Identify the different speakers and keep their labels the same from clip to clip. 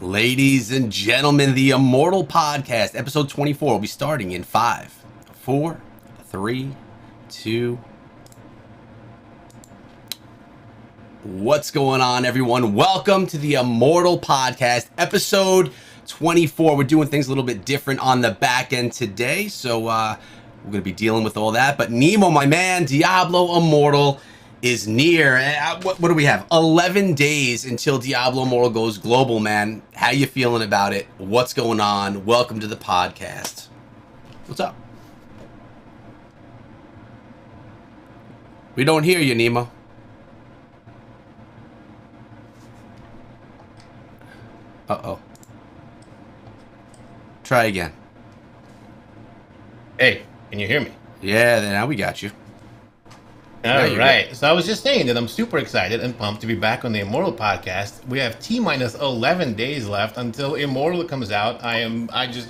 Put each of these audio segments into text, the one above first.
Speaker 1: Ladies and gentlemen, the Immortal Podcast, episode 24, will be starting in 5, 4, 3, 2. What's going on, everyone? Welcome to the Immortal Podcast, episode 24. We're doing things a little bit different on the back end today, so we're going to be dealing with all that. But Nemo, my man, Diablo Immortal is near. What do we have? 11 days until Diablo Immortal goes global, man. How you feeling about it? What's going on? Welcome to the podcast. What's up? We don't hear you, Nemo. Uh-oh. Try again.
Speaker 2: Hey, can you hear me?
Speaker 1: Yeah, now we got you.
Speaker 2: All right. So I was just saying that I'm super excited and pumped to be back on the Immortal Podcast. We have T-minus 11 days left until Immortal comes out. I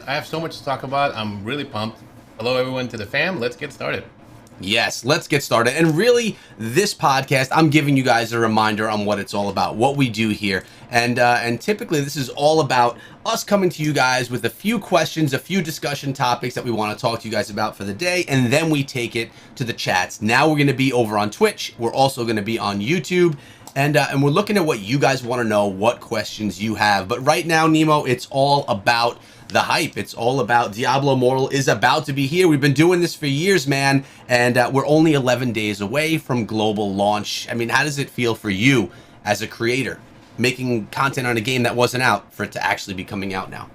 Speaker 2: have so much to talk about. I'm really pumped. Hello, everyone, to the fam. Let's get started.
Speaker 1: Yes, let's get started. And really, this podcast, I'm giving you guys a reminder on what it's all about, what we do here. And typically, this is all about us coming to you guys with a few questions, a few discussion topics that we want to talk to you guys about for the day, and then we take it to the chats. Now we're going to be over on Twitch. We're also going to be on YouTube. And we're looking at what you guys want to know, what questions you have. But right now, Nemo, it's all about the hype. It's all about Diablo Immortal is about to be here. We've been doing this for years, man, and we're only 11 days away from global launch. I mean, how does it feel for you as a creator, making content on a game that wasn't out, for it to actually be coming out now?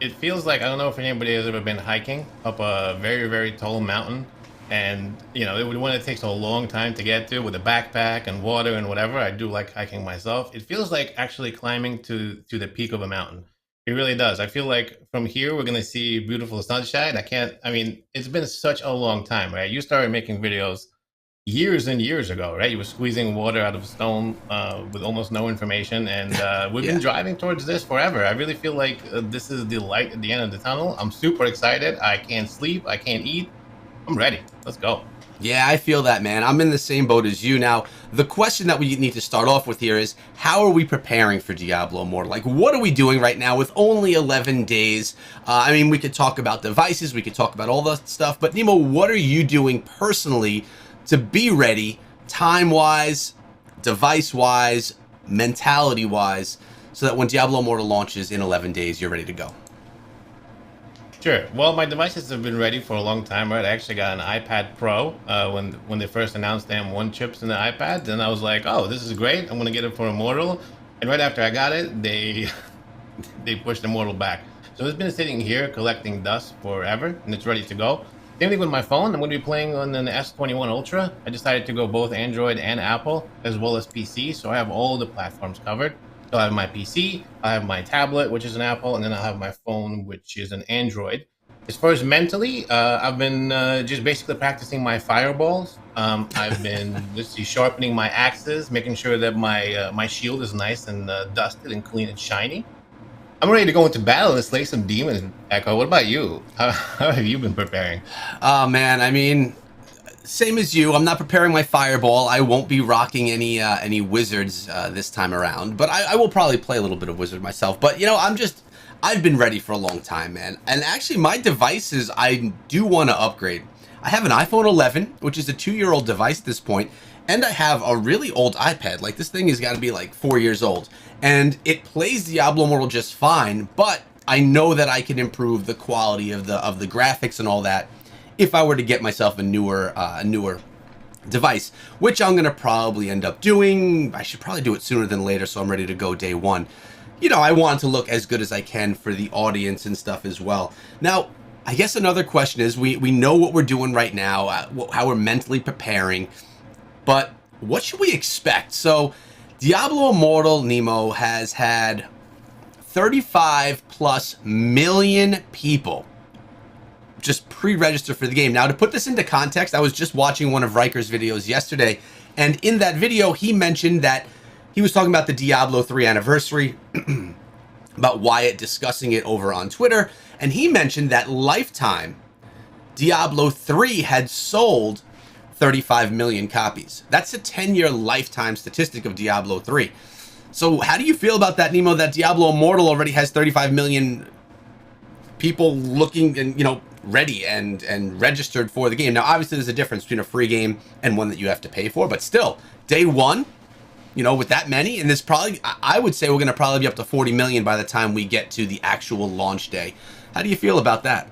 Speaker 2: It feels like, I don't know if anybody has ever been hiking up a very, very tall mountain. And, you know, when it takes a long time to get to with a backpack and water and whatever. I do like hiking myself. It feels like actually climbing to the peak of a mountain. It really does. I feel like from here, we're going to see beautiful sunshine. It's been such a long time, right? You started making videos years and years ago, right? You were squeezing water out of a stone with almost no information. And we've been driving towards this forever. I really feel like this is the light at the end of the tunnel. I'm super excited. I can't sleep. I can't eat. I'm ready. Let's go.
Speaker 1: Yeah, I feel that, man. I'm in the same boat as you. Now, the question that we need to start off with here is, how are we preparing for Diablo Immortal? Like, what are we doing right now with only 11 days? We could talk about devices, we could talk about all that stuff, but Nemo, what are you doing personally to be ready, time-wise, device-wise, mentality-wise, so that when Diablo Immortal launches in 11 days, you're ready to go?
Speaker 2: Sure. Well, my devices have been ready for a long time, right? I actually got an iPad Pro when they first announced the M1 chips in the iPad, and I was like, oh, this is great. I'm going to get it for Immortal. And right after I got it, they pushed Immortal back. So it's been sitting here collecting dust forever, and it's ready to go. Same thing with my phone. I'm going to be playing on an S21 Ultra. I decided to go both Android and Apple, as well as PC, so I have all the platforms covered. So I have my PC, I have my tablet, which is an Apple, and then I have my phone, which is an Android. As far as mentally, I've been just basically practicing my fireballs. I've been sharpening my axes, making sure that my shield is nice and dusted and clean and shiny. I'm ready to go into battle and slay some demons, Echo. What about you? How have you been preparing?
Speaker 1: Oh, man, same as you. I'm not preparing my fireball. I won't be rocking any wizards this time around, but I will probably play a little bit of wizard myself. But I've been ready for a long time, man. And actually, my devices, I do want to upgrade. I have an iPhone 11, which is a 2-year-old device at this point, and I have a really old iPad. Like, this thing has got to be like 4 years old, and it plays Diablo Immortal just fine. But I know that I can improve the quality of the graphics and all that if I were to get myself a newer device, which I'm going to probably end up doing. I should probably do it sooner than later, so I'm ready to go day one. I want to look as good as I can for the audience and stuff as well. Now, I guess another question is, we know what we're doing right now, how we're mentally preparing, but what should we expect? So, Diablo Immortal, Nemo, has had 35 plus million people just pre-register for the game. Now, to put this into context, I was just watching one of Riker's videos yesterday, and in that video, he mentioned that he was talking about the Diablo 3 anniversary, about Wyatt discussing it over on Twitter, and he mentioned that lifetime Diablo 3 had sold 35 million copies. That's a 10-year lifetime statistic of Diablo 3. So how do you feel about that, Nemo? That Diablo Immortal already has 35 million people looking and ready and registered for the game. Now, obviously, there's a difference between a free game and one that you have to pay for, but still, day one, with that many, and there's probably, I would say we're going to probably be up to 40 million by the time we get to the actual launch day. How do you feel about that?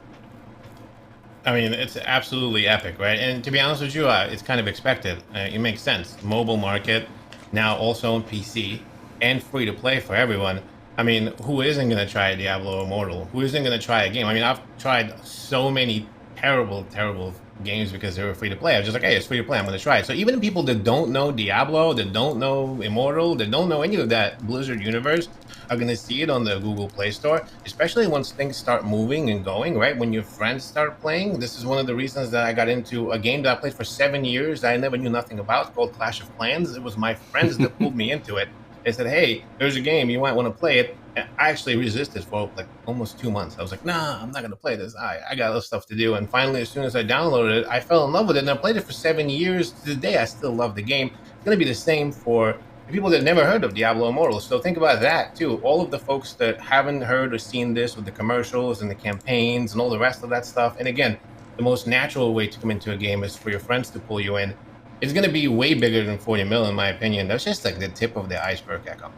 Speaker 2: I mean, it's absolutely epic, right? And to be honest with you, it's kind of expected. It makes sense. Mobile market, now also on PC, and free to play for everyone. I mean, who isn't going to try Diablo Immortal? Who isn't going to try a game? I mean, I've tried so many terrible, terrible games because they were free to play. I was just like, hey, it's free to play. I'm going to try it. So even people that don't know Diablo, that don't know Immortal, that don't know any of that Blizzard universe, are going to see it on the Google Play Store, especially once things start moving and going, right? When your friends start playing. This is one of the reasons that I got into a game that I played for 7 years that I never knew nothing about, called Clash of Clans. It was my friends that pulled me into it. They said, hey, there's a game, you might want to play it. And I actually resisted for like almost 2 months. I was like, nah, I'm not going to play this. I got other stuff to do. And finally, as soon as I downloaded it, I fell in love with it. And I played it for 7 years. To this day, I still love the game. It's going to be the same for people that never heard of Diablo Immortal. So think about that too. All of the folks that haven't heard or seen this with the commercials and the campaigns and all the rest of that stuff. And again, the most natural way to come into a game is for your friends to pull you in. It's going to be way bigger than 40 mil, in my opinion. That's just like the tip of the iceberg, Echo.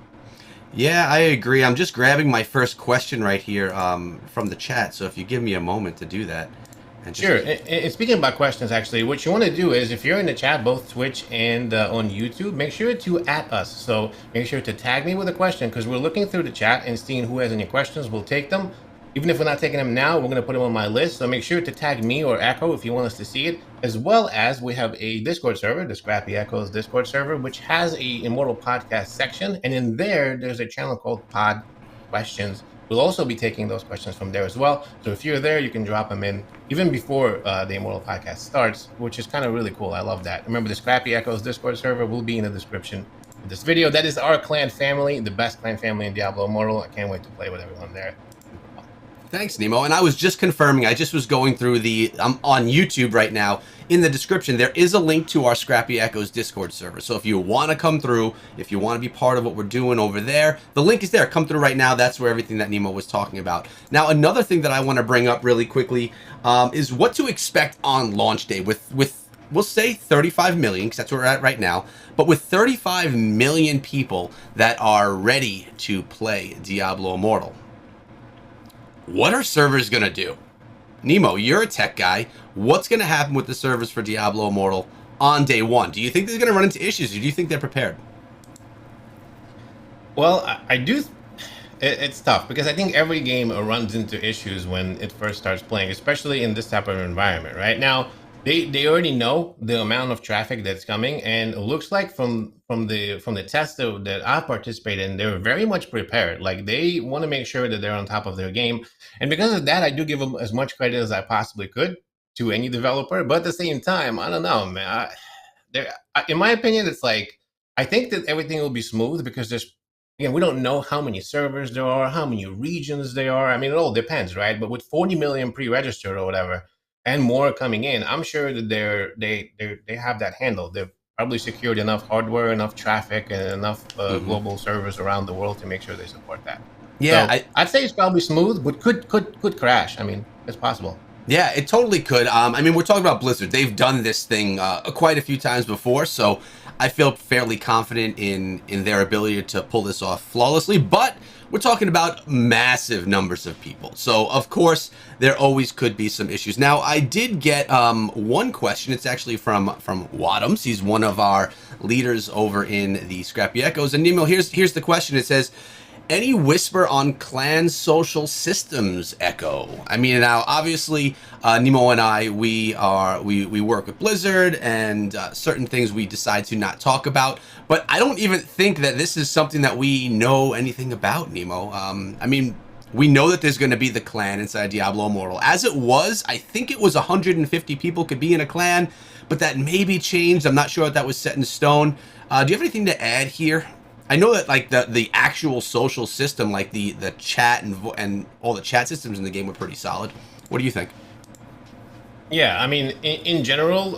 Speaker 1: Yeah, I agree. I'm just grabbing my first question right here from the chat. So if you give me a moment to do that.
Speaker 2: Sure. And speaking about questions, actually, what you want to do is if you're in the chat, both Twitch and on YouTube, make sure to @ us. So make sure to tag me with a question, because we're looking through the chat and seeing who has any questions. We'll take them. Even if we're not taking them now, we're going to put them on my list. So make sure to tag me or Echo if you want us to see it, as well as we have a Discord server, the Scrappy Echoes Discord server, which has a Immortal podcast section. And in there's a channel called Pod Questions. We'll also be taking those questions from there as well. So if you're there, you can drop them in even before the Immortal podcast starts, which is kind of really cool. I love that. Remember, the Scrappy Echoes Discord server will be in the description of this video. That is our clan family, the best clan family in Diablo Immortal. I can't wait to play with everyone there.
Speaker 1: Thanks, Nemo. And I was just confirming, I just was going through I'm on YouTube right now. In the description, there is a link to our Scrappy Echoes Discord server. So if you want to come through, if you want to be part of what we're doing over there, the link is there. Come through right now. That's where everything that Nemo was talking about. Now, another thing that I want to bring up really quickly is what to expect on launch day with we'll say 35 million, because that's where we're at right now. But with 35 million people that are ready to play Diablo Immortal, what are servers going to do? Nemo, you're a tech guy. What's going to happen with the servers for Diablo Immortal on day one? Do you think they're going to run into issues, or do you think they're prepared?
Speaker 2: Well, I do. It's tough, because I think every game runs into issues when it first starts playing, especially in this type of environment. Right now, they already know the amount of traffic that's coming, and it looks like from the test that I've participated in, they're very much prepared. Like, they want to make sure that they're on top of their game, and because of that, I do give them as much credit as I possibly could to any developer. But at the same time, I don't know, man. In my opinion, it's like, I think that everything will be smooth, because again, we don't know how many servers there are, how many regions there are. I mean, it all depends, right? But with 40 million pre-registered or whatever, and more coming in, I'm sure that they have that handled. They've probably secured enough hardware, enough traffic, and enough global servers around the world to make sure they support that.
Speaker 1: Yeah,
Speaker 2: so I'd say it's probably smooth, but could crash. I mean, it's possible.
Speaker 1: Yeah, it totally could. I mean, we're talking about Blizzard. They've done this thing quite a few times before, so I feel fairly confident in their ability to pull this off flawlessly. But we're talking about massive numbers of people, so of course there always could be some issues. Now, I did get one question. It's actually from Wadams. He's one of our leaders over in the Scrappy Echoes. And Nemo, here's the question. It says, any whisper on clan social systems, Echo? I mean, now obviously Nemo and I, we work with Blizzard, and certain things we decide to not talk about. But I don't even think that this is something that we know anything about, Nemo. I mean, we know that there's going to be the clan inside Diablo Immortal. As it was, I think it was 150 people could be in a clan, but that maybe changed. I'm not sure if that was set in stone. Do you have anything to add here? I know that like the actual social system, like the chat and all the chat systems in the game were pretty solid. What do you think?
Speaker 2: Yeah, I mean, in general,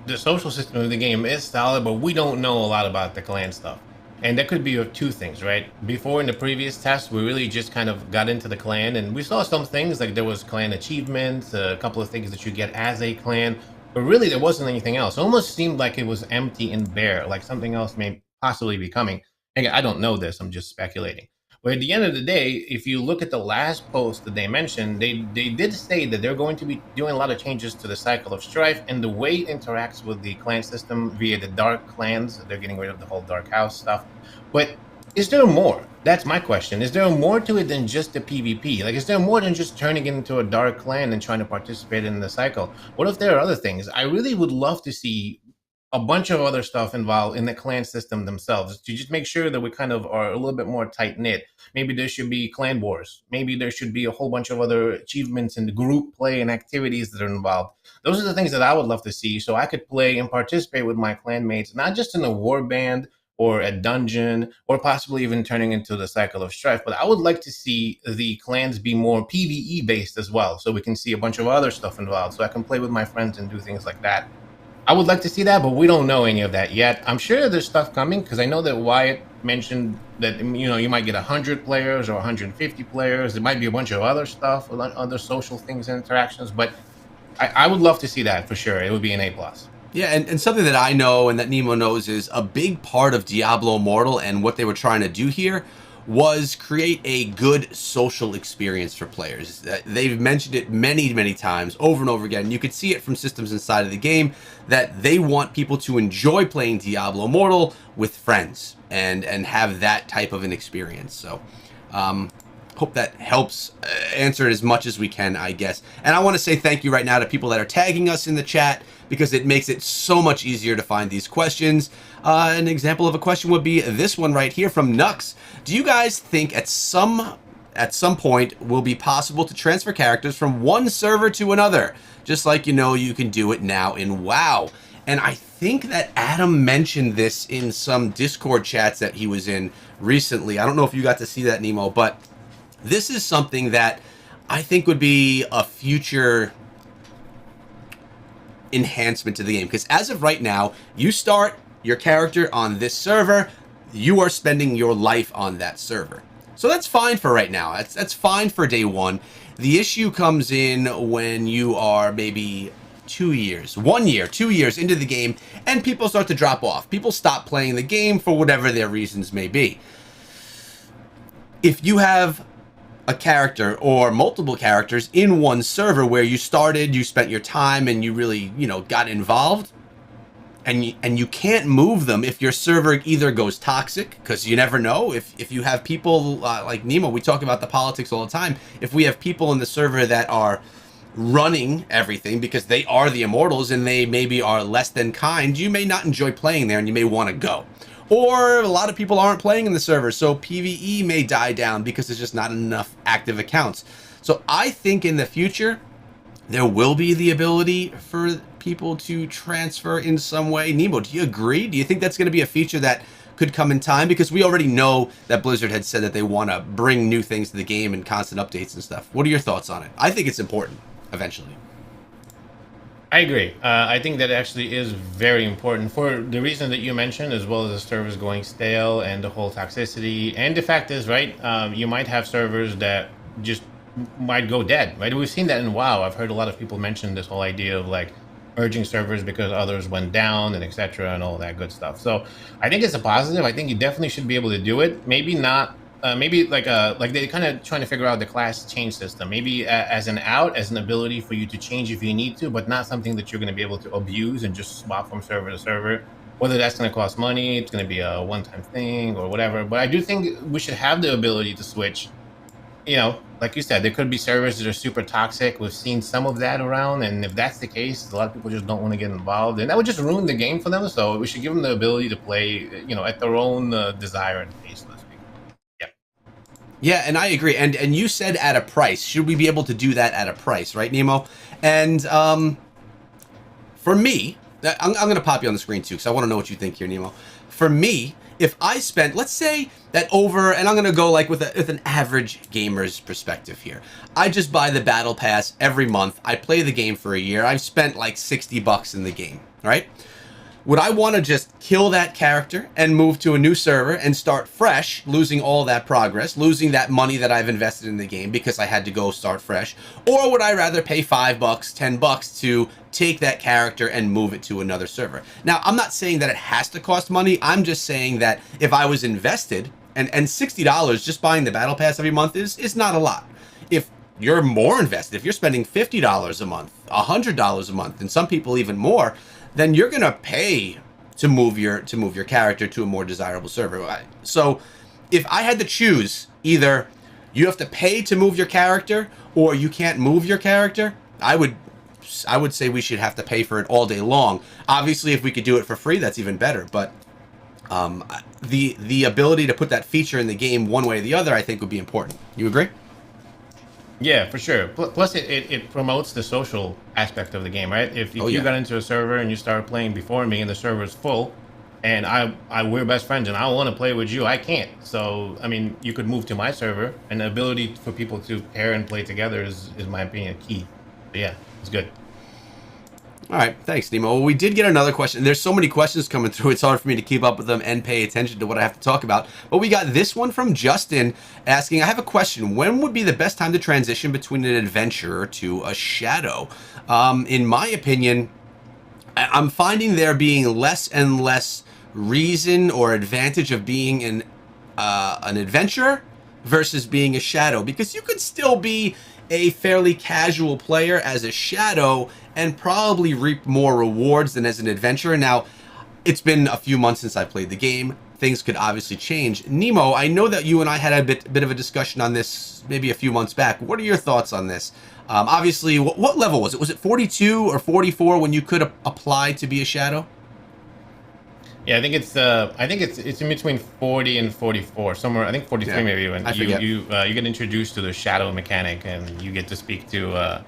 Speaker 2: the social system of the game is solid, but we don't know a lot about the clan stuff. And that could be of two things, right? Before in the previous test, we really just kind of got into the clan and we saw some things like there was clan achievements, a couple of things that you get as a clan, but really there wasn't anything else. It almost seemed like it was empty and bare, like something else may possibly be coming. Again, I don't know this, I'm just speculating. But at the end of the day, if you look at the last post that they mentioned, they did say that they're going to be doing a lot of changes to the cycle of strife and the way it interacts with the clan system via the dark clans. They're getting rid of the whole dark house stuff. But is there more? That's my question. Is there more to it than just the PvP? Like, is there more than just turning it into a dark clan and trying to participate in the cycle? What if there are other things? I really would love to see a bunch of other stuff involved in the clan system themselves to just make sure that we kind of are a little bit more tight knit. Maybe there should be clan wars. Maybe there should be a whole bunch of other achievements and group play and activities that are involved. Those are the things that I would love to see so I could play and participate with my clan mates, not just in a war band or a dungeon or possibly even turning into the cycle of strife. But I would like to see the clans be more PvE based as well. So we can see a bunch of other stuff involved. So I can play with my friends and do things like that. I would like to see that, but we don't know any of that yet. I'm sure there's stuff coming because I know that Wyatt mentioned that, you know, you might get 100 players or 150 players. There might be a bunch of other stuff, other social things and interactions, but I would love to see that for sure. It would be an A+.
Speaker 1: Yeah, and something that I know and that Nemo knows is a big part of Diablo Immortal and what they were trying to do here was create a good social experience for players. They've mentioned it many, many times over and over again. You could see it from systems inside of the game that they want people to enjoy playing Diablo Immortal with friends and have that type of an experience. So hope that helps answer it as much as we can, I guess. And I want to say thank you right now to people that are tagging us in the chat because it makes it so much easier to find these questions. An example of a question would be this one right here from Nux. Do you guys think at some point will be possible to transfer characters from one server to another? Just like, you know, you can do it now in WoW. And I think that Adam mentioned this in some Discord chats that he was in recently. I don't know if you got to see that, Nemo, but this is something that I think would be a future enhancement to the game. Because as of right now, you start your character on this server, you are spending your life on that server. So that's fine for right now. That's fine for day one. The issue comes in when you are maybe 2 years, 1 year, 2 years into the game, and people start to drop off. People stop playing the game for whatever their reasons may be. If you have a character or multiple characters in one server where you started, you spent your time, and you really, you know, got involved, and you can't move them if your server either goes toxic, because you never know if you have people like Nemo, we talk about the politics all the time. If we have people in the server that are running everything because they are the immortals and they maybe are less than kind, you may not enjoy playing there and you may want to go. Or a lot of people aren't playing in the server, so PvE may die down because there's just not enough active accounts. So I think in the future, there will be the ability for people to transfer in some way. Nemo, do you agree? Do you think that's going to be a feature that could come in time? Because we already know that Blizzard had said that they want to bring new things to the game and constant updates and stuff. What are your thoughts on it? I think it's important, eventually.
Speaker 2: I agree. I think that actually is very important for the reason that you mentioned, as well as the servers going stale and the whole toxicity. And the fact is, right, you might have servers that just might go dead, right? We've seen that in WoW. I've heard a lot of people mention this whole idea of like merging servers because others went down and etc. and all that good stuff. So I think it's a positive. I think you definitely should be able to do it. Maybe not. Maybe like they're kind of trying to figure out the class change system. Maybe as an out, as an ability for you to change if you need to, but not something that you're going to be able to abuse and just swap from server to server. Whether that's going to cost money, it's going to be a one-time thing or whatever. But I do think we should have the ability to switch. You know, like you said, there could be servers that are super toxic. We've seen some of that around, and if that's the case, a lot of people just don't want to get involved, and that would just ruin the game for them. So we should give them the ability to play, you know, at their own desire and pace.
Speaker 1: Yeah, and I agree. And you said at a price. Should we be able to do that at a price, right, Nemo? And for me, I'm going to pop you on the screen too, because I want to know what you think here, Nemo. For me, if I spent, let's say that over, and I'm going to go like with an average gamer's perspective here. I just buy the battle pass every month. I play the game for a year. I've spent like $60 in the game, right? would I want to just kill that character and move to a new server and start fresh, losing all that progress, losing that money that I've invested in the game because I had to go start fresh? Or would I rather pay $5, $10 to take that character and move it to another server? Now, I'm not saying that it has to cost money. I'm just saying that if I was invested, and $60 just buying the battle pass every month is not a lot. If you're more invested, if you're spending $50 a month, $100 a month, and some people even more, then you're gonna pay to move your character to a more desirable server. So if I had to choose, either you have to pay to move your character or you can't move your character, I would say we should have to pay for it all day long. Obviously, if we could do it for free, that's even better. But the ability to put that feature in the game one way or the other, I think, would be important. You agree?
Speaker 2: Yeah, for sure. Plus, it promotes the social aspect of the game, right? If you got into a server and you started playing before me and the server is full, and we're best friends and I want to play with you, I can't. So, I mean, you could move to my server, and the ability for people to pair and play together is my opinion, key. But yeah, it's good.
Speaker 1: All right, thanks, Nemo. Well, we did get another question. There's so many questions coming through, it's hard for me to keep up with them and pay attention to what I have to talk about. But we got this one from Justin asking, I have a question. When would be the best time to transition between an adventurer to a shadow? In my opinion, I'm finding there being less and less reason or advantage of being an adventurer versus being a shadow, because you could still be a fairly casual player as a shadow and probably reap more rewards than as an adventurer. Now, it's been a few months since I played the game. Things could obviously change. Nemo, I know that you and I had a bit of a discussion on this maybe a few months back. What are your thoughts on this? Obviously, what level was it? Was it 42 or 44 when you could apply to be a shadow?
Speaker 2: Yeah, I think it's in between 40 and 44, somewhere. I think 43 maybe. When you get introduced to the shadow mechanic and you get to speak to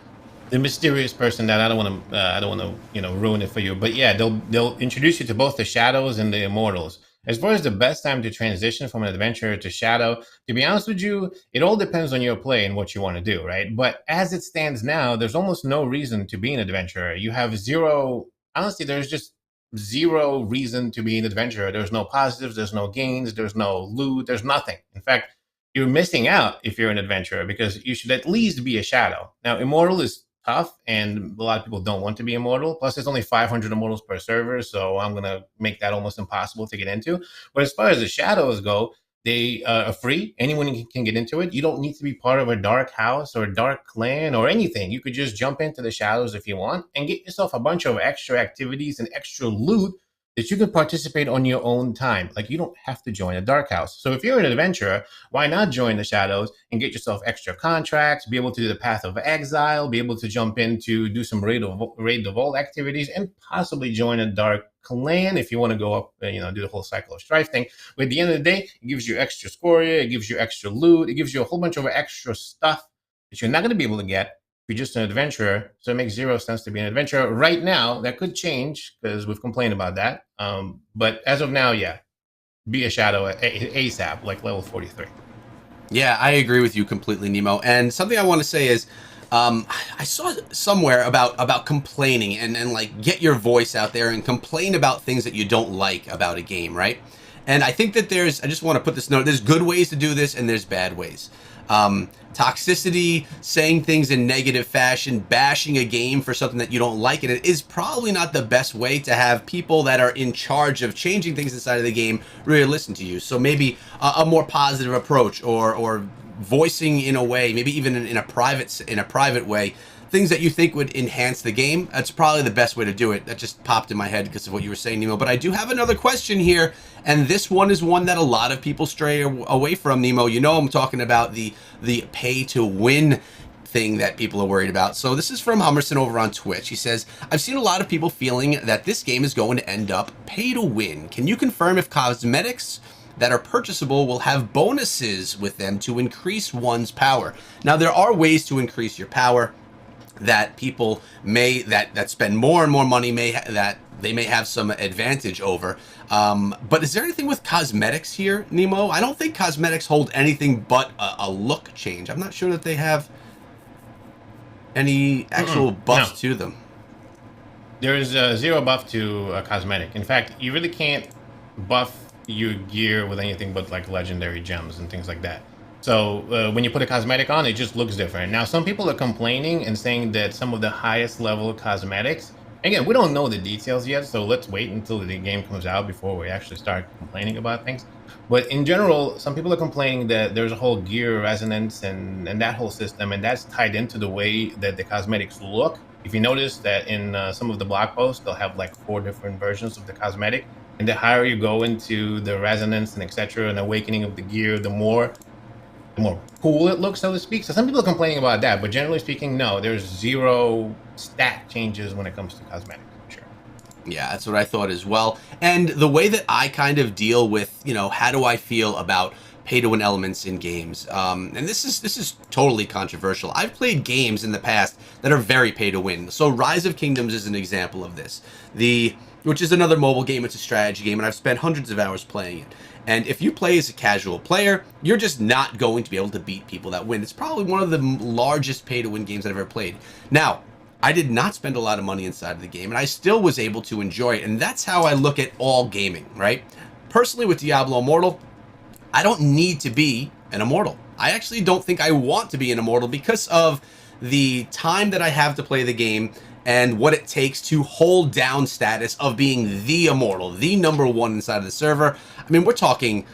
Speaker 2: the mysterious person that I don't want to ruin it for you. But yeah, they'll introduce you to both the shadows and the immortals. As far as the best time to transition from an adventurer to shadow, to be honest with you, it all depends on your play and what you want to do, right? But as it stands now, there's almost no reason to be an adventurer. You have zero. Honestly, there's just zero reason to be an adventurer. There's no positives, there's no gains, there's no loot, there's nothing. In fact, you're missing out if you're an adventurer, because you should at least be a shadow. Now, immortal is tough, and a lot of people don't want to be immortal. Plus, there's only 500 immortals per server, so I'm going to make that almost impossible to get into. But as far as the shadows go, they are free. Anyone can get into it. You don't need to be part of a dark house or a dark clan or anything. You could just jump into the shadows if you want and get yourself a bunch of extra activities and extra loot that you can participate on your own time. Like, you don't have to join a dark house. So if you're an adventurer, why not join the shadows and get yourself extra contracts, be able to do the path of exile, be able to jump in to do some raid the vault activities, and possibly join a dark clan if you want to go up and do the whole cycle of strife thing. But at the end of the day, it gives you extra scoria, it gives you extra loot, it gives you a whole bunch of extra stuff that you're not going to be able to get if you're just an adventurer. So it makes zero sense to be an adventurer right now. That could change because we've complained about that. But as of now, yeah, be a shadow ASAP, like level 43.
Speaker 1: Yeah, I agree with you completely, Nemo. And something I want to say is, I saw somewhere about complaining and like get your voice out there and complain about things that you don't like about a game, right? And I think that I just want to put this note, there's good ways to do this and there's bad ways. Toxicity, saying things in negative fashion, bashing a game for something that you don't like, and it is probably not the best way to have people that are in charge of changing things inside of the game really listen to you. So maybe a more positive approach, or voicing in a way, maybe even in a private way, things that you think would enhance the game. That's probably the best way to do it. That just popped in my head because of what you were saying, Nemo. But I do have another question here, and this one is one that a lot of people stray away from, Nemo. You know, I'm talking about the pay to win thing that people are worried about. So this is from Hummerson over on Twitch. He says, I've seen a lot of people feeling that this game is going to end up pay to win. Can you confirm if cosmetics that are purchasable will have bonuses with them to increase one's power? Now, there are ways to increase your power that people that spend more and more money may have some advantage over. But is there anything with cosmetics here, Nemo? I don't think cosmetics hold anything but a look change. I'm not sure that they have any actual buffs to them.
Speaker 2: There's zero buff to a cosmetic. In fact, you really can't buff your gear with anything but like legendary gems and things like that. So when you put a cosmetic on, it just looks different. Now, some people are complaining and saying that some of the highest level cosmetics, again, we don't know the details yet, so let's wait until the game comes out before we actually start complaining about things. But in general, some people are complaining that there's a whole gear resonance and that whole system, and that's tied into the way that the cosmetics look. If you notice that in some of the blog posts, they'll have like 4 different versions of the cosmetic, and the higher you go into the resonance and etc. and awakening of the gear, the more cool it looks, so to speak. So some people are complaining about that, but generally speaking, no, there's zero stat changes when it comes to cosmetics, for sure.
Speaker 1: Yeah, that's what I thought as well. And the way that I kind of deal with, how do I feel about pay to win elements in games? And this is totally controversial. I've played games in the past that are very pay to win. So Rise of Kingdoms is an example of this. Which is another mobile game. It's a strategy game, and I've spent hundreds of hours playing it. And if you play as a casual player, you're just not going to be able to beat people that win. It's probably one of the largest pay to win games I've ever played. Now, I did not spend a lot of money inside of the game, and I still was able to enjoy it. And that's how I look at all gaming, right? Personally, with Diablo Immortal, I don't need to be an immortal. I actually don't think I want to be an immortal because of the time that I have to play the game and what it takes to hold down status of being the immortal, the number one inside of the server. I mean, we're talking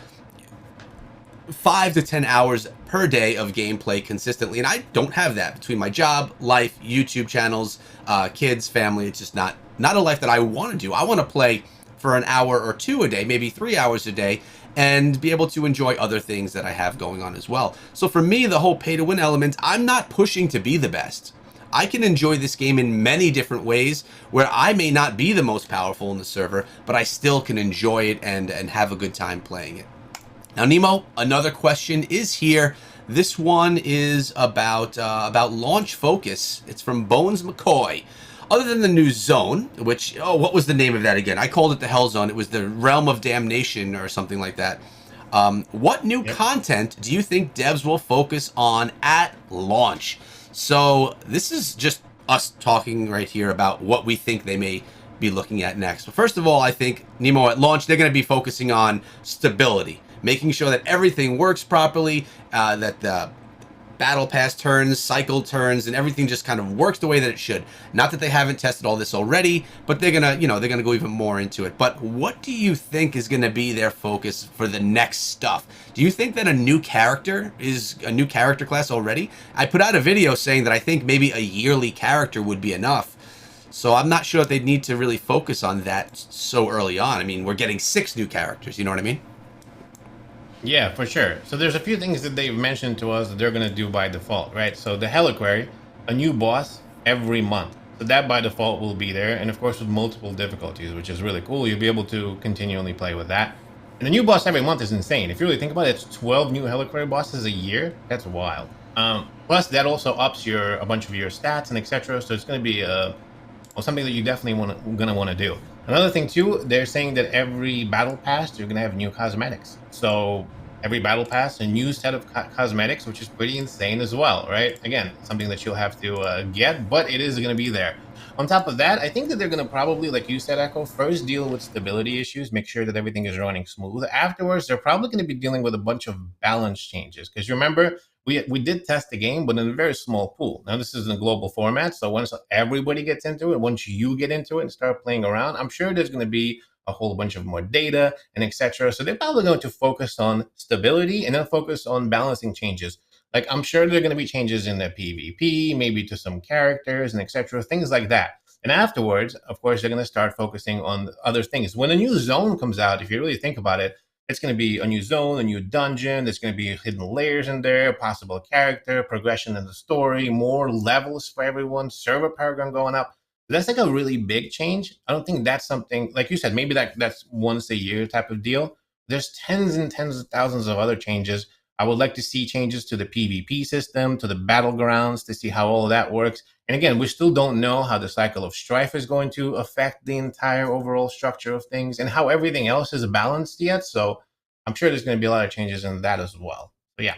Speaker 1: 5 to 10 hours per day of gameplay consistently, and I don't have that between my job, life, YouTube channels, kids, family. It's just not a life that I want to do. I want to play for an hour or two a day, maybe 3 hours a day, and be able to enjoy other things that I have going on as well. So for me, the whole pay to win element, I'm not pushing to be the best. I can enjoy this game in many different ways where I may not be the most powerful in the server, but I still can enjoy it and have a good time playing it. Now, Nemo, another question is here. This one is about launch focus. It's from Bones McCoy. Other than the new zone, which, what was the name of that again? I called it the Hell Zone. It was the Realm of Damnation or something like that. What new content do you think devs will focus on at launch? So this is just us talking right here about what we think they may be looking at next. But first of all, I think, Nemo, at launch, they're going to be focusing on stability, making sure that everything works properly, that the battle pass turns, cycle turns, and everything just kind of works the way that it should. Not that they haven't tested all this already, but they're gonna go even more into it. But what do you think is gonna be their focus for the next stuff? Do you think that a new character is a new character class already? I put out a video saying that I think maybe a yearly character would be enough. So I'm not sure if they'd need to really focus on that so early on. I mean, we're getting 6 new characters, you know what I mean?
Speaker 2: Yeah, for sure. So there's a few things that they've mentioned to us that they're going to do by default, right? So the Heliquary, a new boss every month. So that by default will be there. And of course, with multiple difficulties, which is really cool. You'll be able to continually play with that. And the new boss every month is insane. If you really think about it, it's 12 new Heliquary bosses a year. That's wild. Plus, that also ups a bunch of your stats and etc. So it's going to be something that you definitely gonna want to do. Another thing too, they're saying that every battle pass you're gonna have new cosmetics. So every battle pass, a new set of cosmetics, which is pretty insane as well, right? Again, something that you'll have to get, but it is going to be there. On top of that, I think that they're going to probably, like you said, Echo, first deal with stability issues, make sure that everything is running smooth. Afterwards, they're probably going to be dealing with a bunch of balance changes. Because you remember, we did test the game, but in a very small pool. Now, this is in a global format, so once everybody gets into it, once you get into it and start playing around, I'm sure there's going to be a whole bunch of more data and etc. So they're probably going to focus on stability and then focus on balancing changes. Like I'm sure there are going to be changes in the PvP, maybe to some characters and etc. Things like that. And afterwards, of course, they're going to start focusing on other things. When a new zone comes out, if you really think about it, it's going to be a new zone, a new dungeon. There's going to be hidden layers in there, possible character, progression in the story, more levels for everyone, server paragon going up. That's like a really big change. I don't think that's something, like you said, maybe that's once a year type of deal. There's tens and tens of thousands of other changes. I would like to see changes to the PvP system, to the battlegrounds, to see how all of that works. And again, we still don't know how the cycle of strife is going to affect the entire overall structure of things and how everything else is balanced yet. So I'm sure there's going to be a lot of changes in that as well. So yeah.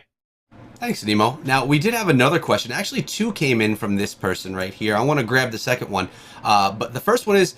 Speaker 1: Thanks, Nemo. Now, we did have another question. Actually, two came in from this person right here. I want to grab the second one. But the first one is,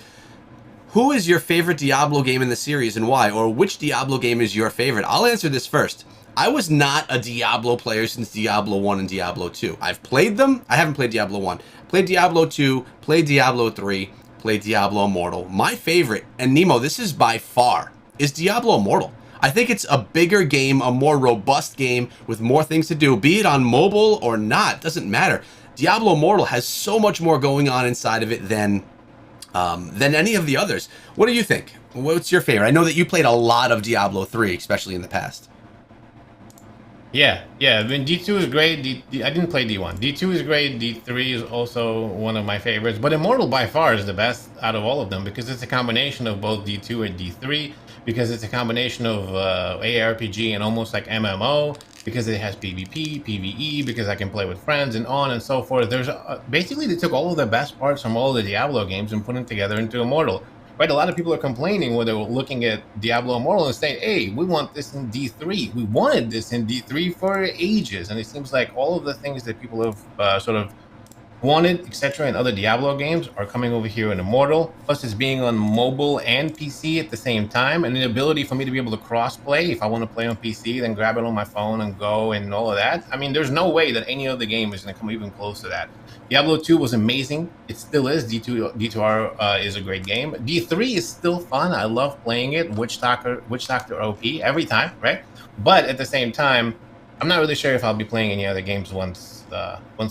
Speaker 1: who is your favorite Diablo game in the series and why? Or which Diablo game is your favorite? I'll answer this first. I was not a Diablo player since Diablo 1 and Diablo 2. I've played them. I haven't played Diablo 1. Played Diablo 2, played Diablo 3, played Diablo Immortal. My favorite, and Nemo, this is by far, is Diablo Immortal. I think it's a bigger game, a more robust game with more things to do, be it on mobile or not, doesn't matter. Diablo Immortal has so much more going on inside of it than any of the others. What do you think? What's your favorite? I know that you played a lot of Diablo 3, especially in the past.
Speaker 2: Yeah. I mean, D2 is great. I didn't play D1. D2 is great. D3 is also one of my favorites. But Immortal by far is the best out of all of them because it's a combination of both D2 and D3. Because it's a combination of ARPG and almost like MMO. Because it has PvP, PvE. Because I can play with friends and on and so forth. There's basically they took all of the best parts from all of the Diablo games and put them together into Immortal. Right, a lot of people are complaining when they're looking at Diablo Immortal and saying, hey, we want this in D3. We wanted this in D3 for ages. And it seems like all of the things that people have sort of wanted, etc., in other Diablo games are coming over here in Immortal. Plus, it's being on mobile and PC at the same time, and the ability for me to be able to cross-play. If I want to play on PC, then grab it on my phone and go and all of that. I mean, there's no way that any other game is going to come even close to that. Diablo 2 was amazing. It still is. D2R is a great game. D3 is still fun. I love playing it. Witch Doctor OP every time, right? But at the same time, I'm not really sure if I'll be playing any other games once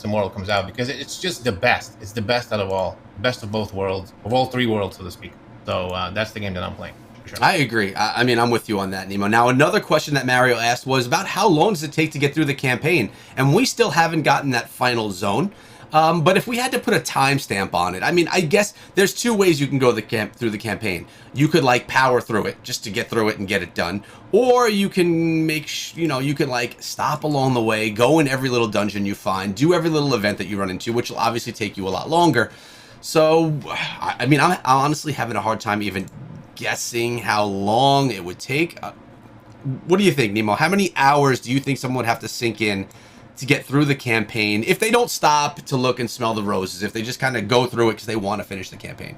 Speaker 2: Immortal comes out because it's just the best. It's the best out of all, best of both worlds, of all three worlds, so to speak. So that's the game that I'm playing. For sure.
Speaker 1: I agree. I mean, I'm with you on that, Nemo. Now, another question that Mario asked was about how long does it take to get through the campaign, and we still haven't gotten that final zone. But if we had to put a timestamp on it, I mean, I guess there's two ways you can go through the campaign. You could like power through it just to get through it and get it done, or you can you can like stop along the way, go in every little dungeon you find, do every little event that you run into, which will obviously take you a lot longer. So, I mean, I'm honestly having a hard time even guessing how long it would take. What do you think, Nemo? How many hours do you think someone would have to sink in to get through the campaign if they don't stop to look and smell the roses, if they just kind of go through it because they want to finish the campaign?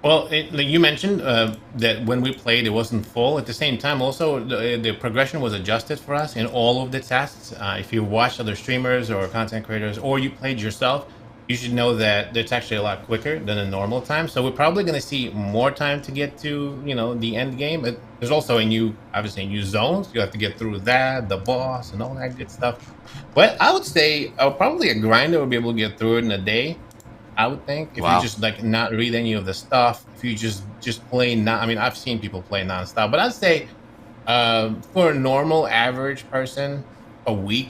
Speaker 2: Well, like you mentioned that when we played, it wasn't full. At the same time, also, the progression was adjusted for us in all of the tasks. If you watch other streamers or content creators, or you played yourself, you should know that it's actually a lot quicker than a normal time. So we're probably going to see more time to get to, the end game. There's also obviously new zones. You have to get through that, the boss, and all that good stuff. But I would say probably a grinder would be able to get through it in a day. I would think if you just like not read any of the stuff, if you just play I mean, I've seen people play nonstop, but I'd say for a normal average person, a week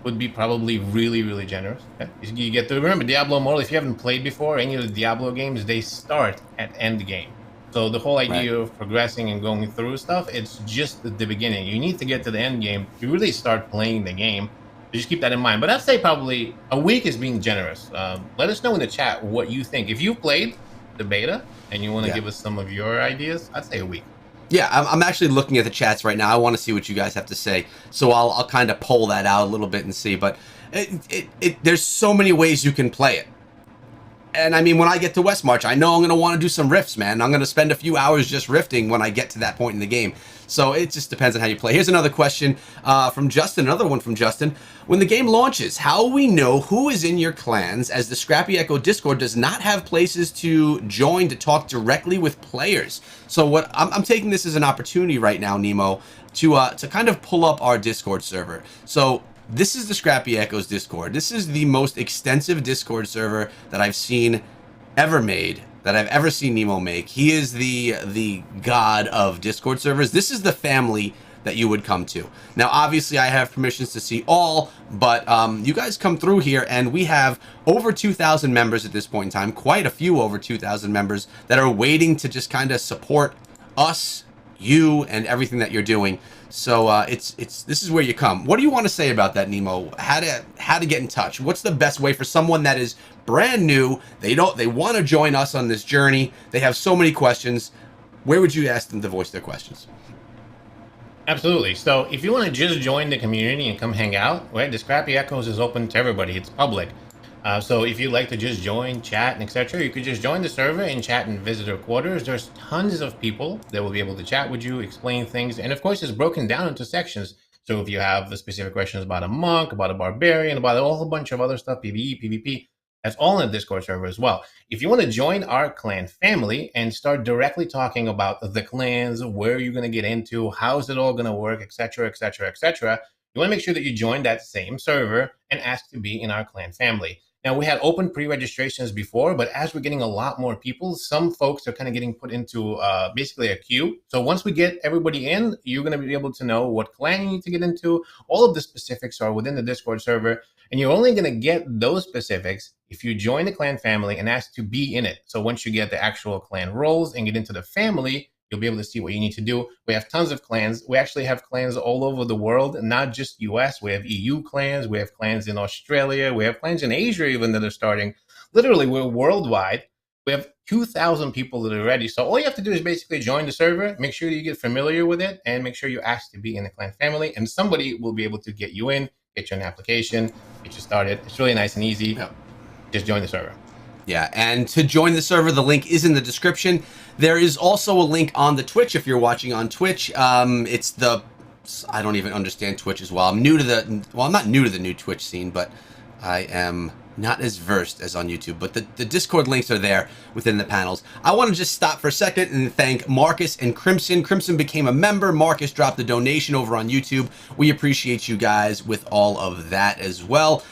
Speaker 2: would be probably really, really generous. Okay? You get to remember Diablo Immortal. If you haven't played before any of the Diablo games, they start at end game. So the whole idea of progressing and going through stuff, it's just the beginning. You need to get to the end game to really start playing the game. So just keep that in mind. But I'd say probably a week is being generous. Let us know in the chat what you think. If you've played the beta and you want to give us some of your ideas, I'd say a week.
Speaker 1: Yeah, I'm actually looking at the chats right now. I want to see what you guys have to say. So I'll kind of pull that out a little bit and see. But there's so many ways you can play it. And I mean, when I get to Westmarch, I know I'm going to want to do some rifts, man. I'm going to spend a few hours just rifting when I get to that point in the game. So it just depends on how you play. Here's another question from Justin, another one from Justin. When the game launches, how will we know who is in your clans, as the Scrappy Echo Discord does not have places to join to talk directly with players? So what I'm taking this as an opportunity right now, Nemo, to kind of pull up our Discord server. So this is the Scrappy Echoes Discord. This is the most extensive Discord server that I've seen ever made, that I've ever seen Nemo make. He is the god of Discord servers. This is the family that you would come to. Now, obviously, I have permissions to see all, but you guys come through here, and we have over 2,000 members at this point in time, quite a few over 2,000 members that are waiting to just kind of support us, you, and everything that you're doing. So this is where you come. What do you want to say about that, Nemo? How to get in touch? What's the best way for someone that is brand new? They want to join us on this journey. They have so many questions. Where would you ask them to voice their questions?
Speaker 2: Absolutely. So if you want to just join the community and come hang out, right? The Scrappy Echoes is open to everybody. It's public. So if you'd like to just join, chat, and etc., you could just join the server and chat in visitor quarters. There's tons of people that will be able to chat with you, explain things, and of course, it's broken down into sections. So if you have the specific questions about a monk, about a barbarian, about a whole bunch of other stuff, PvE, PvP, that's all in the Discord server as well. If you want to join our clan family and start directly talking about the clans, where you're going to get into, how is it all going to work, etc., etc., etc., you want to make sure that you join that same server and ask to be in our clan family. Now, we had open pre-registrations before, but as we're getting a lot more people, some folks are kind of getting put into basically a queue. So once we get everybody in, you're going to be able to know what clan you need to get into. All of the specifics are within the Discord server, and you're only going to get those specifics if you join the clan family and ask to be in it. So once you get the actual clan roles and get into the family, you'll be able to see what you need to do. We have tons of clans. We actually have clans all over the world, not just US. We have EU clans. We have clans in Australia. We have clans in Asia even that are starting. Literally, we're worldwide. We have 2,000 people that are ready. So all you have to do is basically join the server, make sure you get familiar with it, and make sure you ask to be in the clan family, and somebody will be able to get you in, get you an application, get you started. It's really nice and easy.
Speaker 1: Yep.
Speaker 2: Just join the server.
Speaker 1: Yeah, and to join the server, the link is in the description. There is also a link on the Twitch if you're watching on Twitch. It's the... I don't even understand Twitch as well. I'm new to the... Well, I'm not new to the new Twitch scene, but I am not as versed as on YouTube. But the Discord links are there within the panels. I want to just stop for a second and thank Marcus and Crimson. Crimson became a member. Marcus dropped a donation over on YouTube. We appreciate you guys with all of that as well.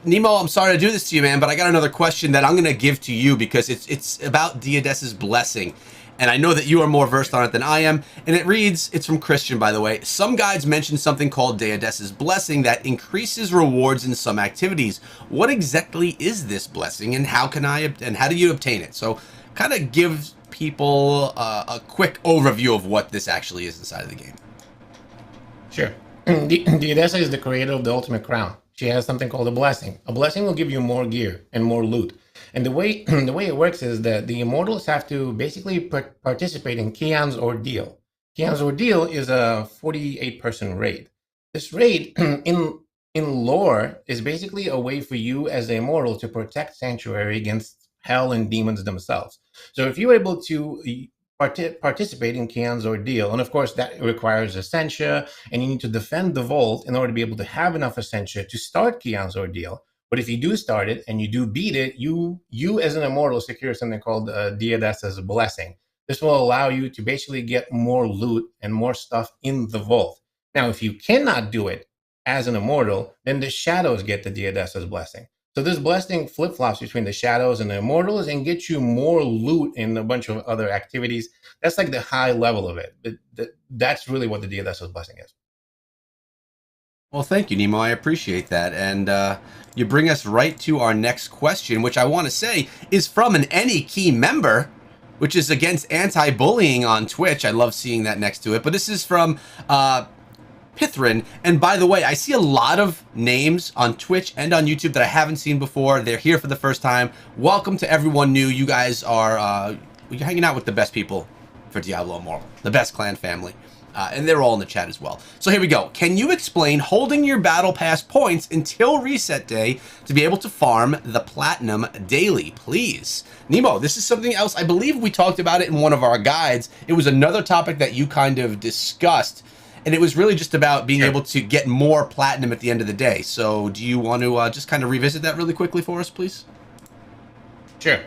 Speaker 1: Nemo, I'm sorry to do this to you, man, but I got another question that I'm going to give to you because it's about Diadessa's blessing. And I know that you are more versed on it than I am. And it reads, it's from Christian, by the way. Some guides mention something called Diadessa's blessing that increases rewards in some activities. What exactly is this blessing, and how do you obtain it? So, kind of give people a quick overview of what this actually is inside of the game.
Speaker 2: Sure. Diadessa is the creator of the ultimate crown. She has something called a blessing. A blessing will give you more gear and more loot. And the way it works is that the immortals have to basically participate in Kian's Ordeal. Kian's Ordeal is a 48-person raid. This raid, in lore, is basically a way for you as the immortal to protect Sanctuary against hell and demons themselves. So if you're able to participate in Kian's Ordeal, and of course that requires Essentia, and you need to defend the vault in order to be able to have enough Essentia to start Kian's Ordeal. But if you do start it and you do beat it, you as an immortal secure something called Diadessa's blessing. This will allow you to basically get more loot and more stuff in the vault. Now, if you cannot do it as an immortal, then the shadows get the Diadessa's blessing. So this blessing flip-flops between the shadows and the immortals and gets you more loot in a bunch of other activities. That's like the high level of it. That's really what the Diadessa's blessing is.
Speaker 1: Well, thank you, Nemo. I appreciate that. And you bring us right to our next question, which I want to say is from an Any Key member, which is against anti-bullying on Twitch. I love seeing that next to it. But this is from Pithrin. And by the way, I see a lot of names on Twitch and on YouTube that I haven't seen before. They're here for the first time. Welcome to everyone new. You guys are you're hanging out with the best people for Diablo Immortal, the best clan family. And they're all in the chat as well. So here we go. Can you explain holding your battle pass points until reset day to be able to farm the platinum daily, please? Nemo, this is something else. I believe we talked about it in one of our guides. It was another topic that you kind of discussed, and it was really just about being able to get more platinum at the end of the day. So do you want to just kind of revisit that really quickly for us, please?
Speaker 2: Sure.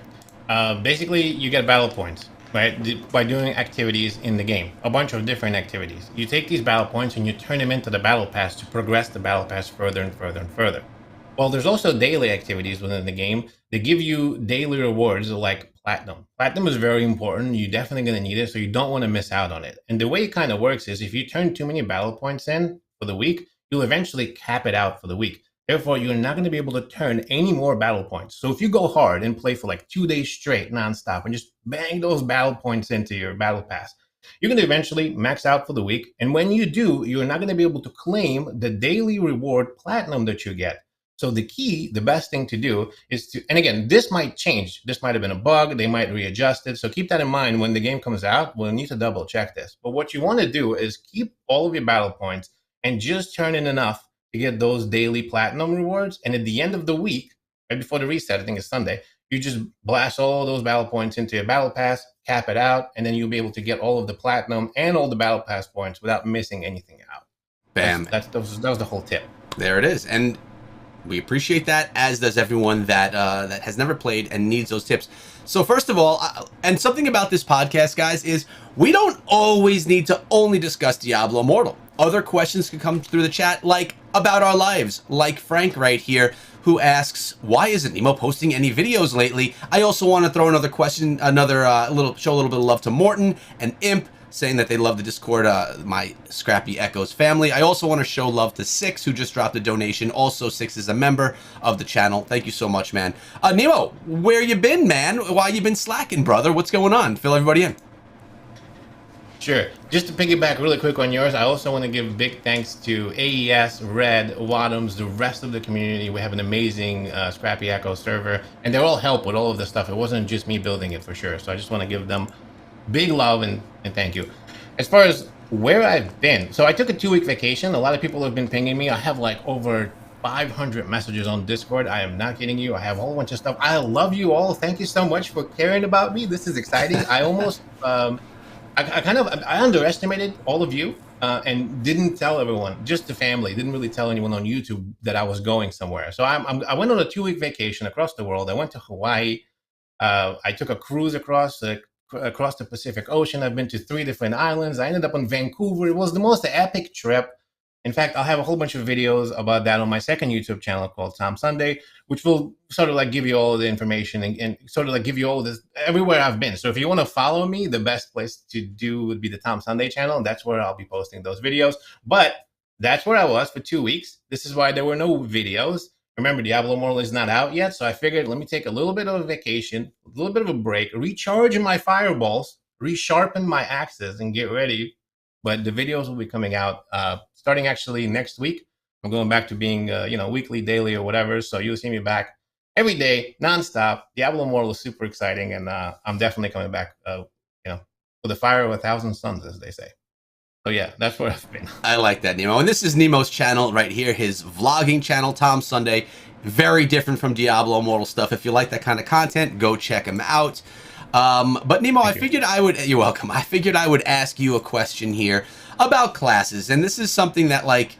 Speaker 2: Basically, you get battle points, right, by doing activities in the game, a bunch of different activities. You take these battle points and you turn them into the battle pass to progress the battle pass further and further and further. Well, there's also daily activities within the game that give you daily rewards like platinum. Platinum is very important. You're definitely going to need it, so you don't want to miss out on it. And the way it kind of works is if you turn too many battle points in for the week, you'll eventually cap it out for the week. Therefore, you're not going to be able to turn any more battle points. So if you go hard and play for like 2 days straight nonstop and just bang those battle points into your battle pass, you're going to eventually max out for the week. And when you do, you're not going to be able to claim the daily reward platinum that you get. So the best thing to do is to, and again, this might change. This might have been a bug. They might readjust it. So keep that in mind when the game comes out. We'll need to double check this. But what you want to do is keep all of your battle points and just turn in enough to get those daily platinum rewards. And at the end of the week, right before the reset, I think it's Sunday, you just blast all those battle points into your battle pass, cap it out, and then you'll be able to get all of the platinum and all the battle pass points without missing anything out.
Speaker 1: Bam.
Speaker 2: That was the whole tip.
Speaker 1: There it is. And we appreciate that, as does everyone that has never played and needs those tips. So first of all, and something about this podcast, guys, is we don't always need to only discuss Diablo Immortal. Other questions can come through the chat, like about our lives, like Frank right here, who asks, why isn't Nemo posting any videos lately? I also want to throw another question, show a little bit of love to Morton and Imp, saying that they love the Discord, my Scrappy Echoes family. I also want to show love to Six, who just dropped a donation. Also, Six is a member of the channel. Thank you so much, man. Nemo, where you been, man? Why you been slacking, brother? What's going on? Fill everybody in.
Speaker 2: Sure. Just to piggyback really quick on yours, I also want to give big thanks to AES, Red, Wadums, the rest of the community. We have an amazing Scrappy Echo server, and they're all help with all of this stuff. It wasn't just me building it for sure. So I just want to give them big love and thank you. As far as where I've been, so I took a 2-week vacation. A lot of people have been pinging me. I have like over 500 messages on Discord. I am not kidding you. I have a whole bunch of stuff. I love you all. Thank you so much for caring about me. This is exciting. I almost, I underestimated all of you and didn't tell everyone, just the family. Didn't really tell anyone on YouTube that I was going somewhere. So I went on a 2-week vacation across the world. I went to Hawaii. I took a cruise across the Pacific Ocean. I've been to 3 different islands. I ended up in Vancouver. It was the most epic trip. In fact, I'll have a whole bunch of videos about that on my second YouTube channel called Tom Sunday, which will sort of like give you all the information and sort of like give you all this everywhere I've been. So if you want to follow me, the best place to do would be the Tom Sunday channel. And that's where I'll be posting those videos. But that's where I was for 2 weeks. This is why there were no videos. Remember, Diablo Immortal is not out yet, so I figured let me take a little bit of a vacation, a little bit of a break, recharge my fireballs, resharpen my axes, and get ready. But the videos will be coming out starting actually next week. I'm going back to being, weekly, daily, or whatever. So you'll see me back every day, nonstop. Diablo Immortal is super exciting, and I'm definitely coming back, with a fire of 1,000 suns, as they say. So yeah, that's where I've been.
Speaker 1: I like that, Nemo. And this is Nemo's channel right here, his vlogging channel, Tom Sunday. Very different from Diablo Immortal stuff. If you like that kind of content, go check him out. But Nemo, you're welcome. I figured I would ask you a question here about classes. And this is something that, like,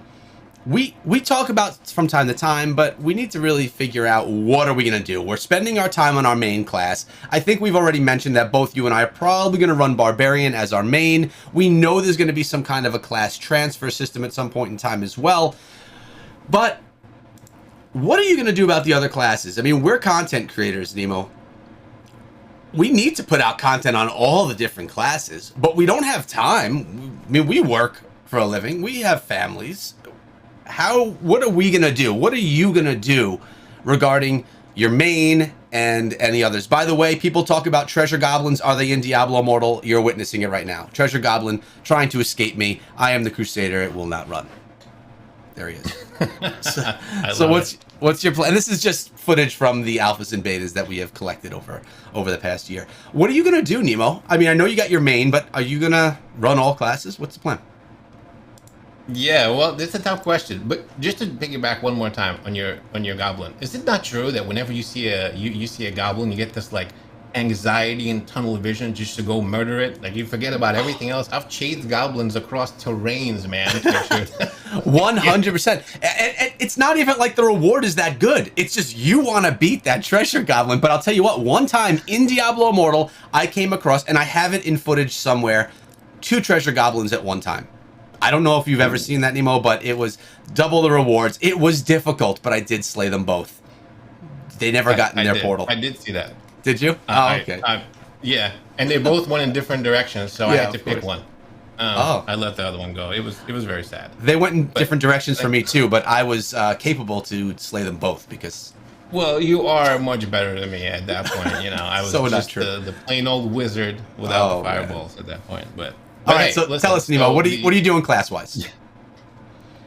Speaker 1: we talk about from time to time, but we need to really figure out what are we going to do. We're spending our time on our main class. I think we've already mentioned that both you and I are probably going to run Barbarian as our main. We know there's going to be some kind of a class transfer system at some point in time as well. But what are you going to do about the other classes? I mean, we're content creators, Nemo. We need to put out content on all the different classes, but we don't have time. I mean, we work for a living. We have families. What are we going to do? What are you going to do regarding your main and any others? By the way, people talk about treasure goblins. Are they in Diablo Immortal? You're witnessing it right now. Treasure goblin trying to escape me. I am the Crusader. It will not run. There he is. So what's your plan? And this is just footage from the alphas and betas that we have collected over the past year. What are you going to do, Nemo? I mean, I know you got your main, but are you going to run all classes? What's the plan?
Speaker 2: Yeah, well, that's a tough question. But just to piggyback one more time on your goblin, is it not true that whenever you see a goblin, you get this like anxiety and tunnel vision just to go murder it? Like you forget about everything else. I've chased goblins across terrains, man.
Speaker 1: 100%. And it's not even like the reward is that good. It's just you want to beat that treasure goblin. But I'll tell you what, one time in Diablo Immortal, I came across, and I have it in footage somewhere, 2 treasure goblins at one time. I don't know if you've ever seen that, Nemo, but it was double the rewards. It was difficult, but I did slay them both. They never got in their portal.
Speaker 2: I did see that.
Speaker 1: Did you? Okay.
Speaker 2: Yeah, and they both went in different directions, so I had to pick one. I let the other one go. It was very sad.
Speaker 1: They went in different directions for me too, but I was capable to slay them both because.
Speaker 2: Well, you are much better than me at that point. You know, I was
Speaker 1: so
Speaker 2: just the plain old wizard without the fireballs at that point. But
Speaker 1: all right, so listen, tell us, Nemo, what are you doing class-wise?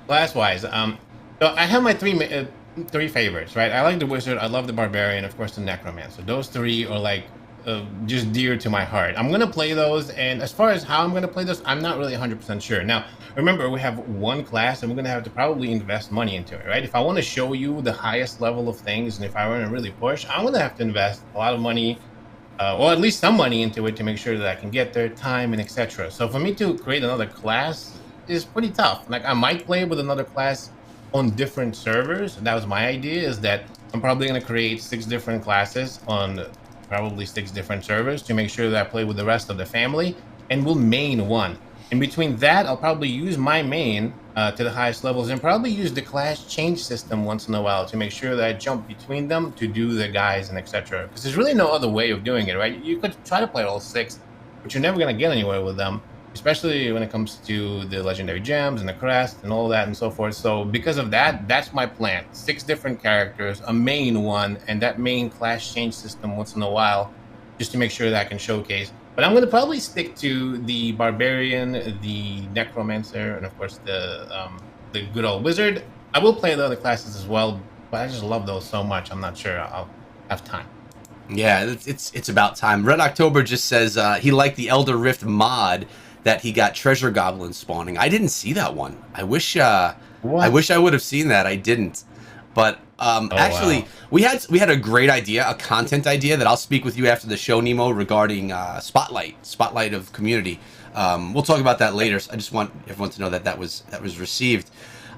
Speaker 2: Class-wise, so I have my 3 three favorites, right? I like the wizard, I love the barbarian, of course the necromancer. Those three are like just dear to my heart. I'm gonna play those, and as far as how I'm gonna play those, I'm not really 100% sure. Now, remember, we have one class, and we're gonna have to probably invest money into it, right? If I want to show you the highest level of things, and if I want to really push, I'm gonna have to invest a lot of money, or at least some money into it to make sure that I can get there, time, and etc. So for me to create another class is pretty tough. Like I might play with another class on different servers. That was my idea, is that I'm probably going to create 6 different classes on probably 6 different servers to make sure that I play with the rest of the family, and we'll main one. In between that, I'll probably use my main to the highest levels, and probably use the class change system once in a while to make sure that I jump between them to do the guys and etc. Because there's really no other way of doing it, right? You could try to play all 6, but you're never going to get anywhere with them, especially when it comes to the legendary gems and the crest and all that and so forth. So because of that, that's my plan. 6 different characters, a main one, and that main class change system once in a while, just to make sure that I can showcase. But I'm going to probably stick to the barbarian, the necromancer, and of course the good old wizard. I will play the other classes as well, but I just love those so much. I'm not sure I'll have time.
Speaker 1: Yeah, it's about time. Red October just says he liked the Elder Rift mod that he got treasure goblins spawning. I didn't see that one. I
Speaker 2: What?
Speaker 1: wish I would have seen that. I didn't. But
Speaker 2: Oh
Speaker 1: actually,
Speaker 2: wow.
Speaker 1: we had a great idea, a content idea that I'll speak with you after the show, Nemo, regarding spotlight of community. We'll talk about that later. I just want everyone to know that that was received.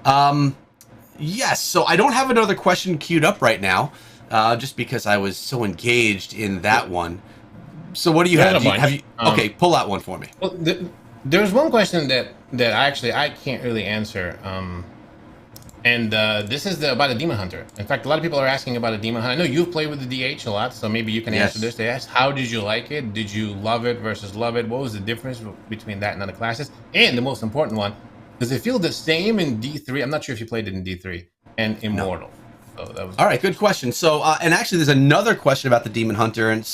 Speaker 1: Um, yes. So I don't have another question queued up right now, just because I was so engaged in that one. So what do you
Speaker 2: There's
Speaker 1: have?
Speaker 2: a
Speaker 1: Have
Speaker 2: bunch.
Speaker 1: you? Okay, pull out one for me.
Speaker 2: Well, there's one question that I can't really answer. And this is about a demon hunter. In fact, a lot of people are asking about a demon hunter. I know you've played with the DH a lot, so maybe you can answer
Speaker 1: Yes.
Speaker 2: this. They asked, how did you like it? Did you love it versus love it? What was the difference between that and other classes? And the most important one, does it feel the same in D3? I'm not sure if you played it in D3 and
Speaker 1: No.
Speaker 2: Immortal. So that was
Speaker 1: All right, good question. So, and actually, there's another question about the Demon Hunter, and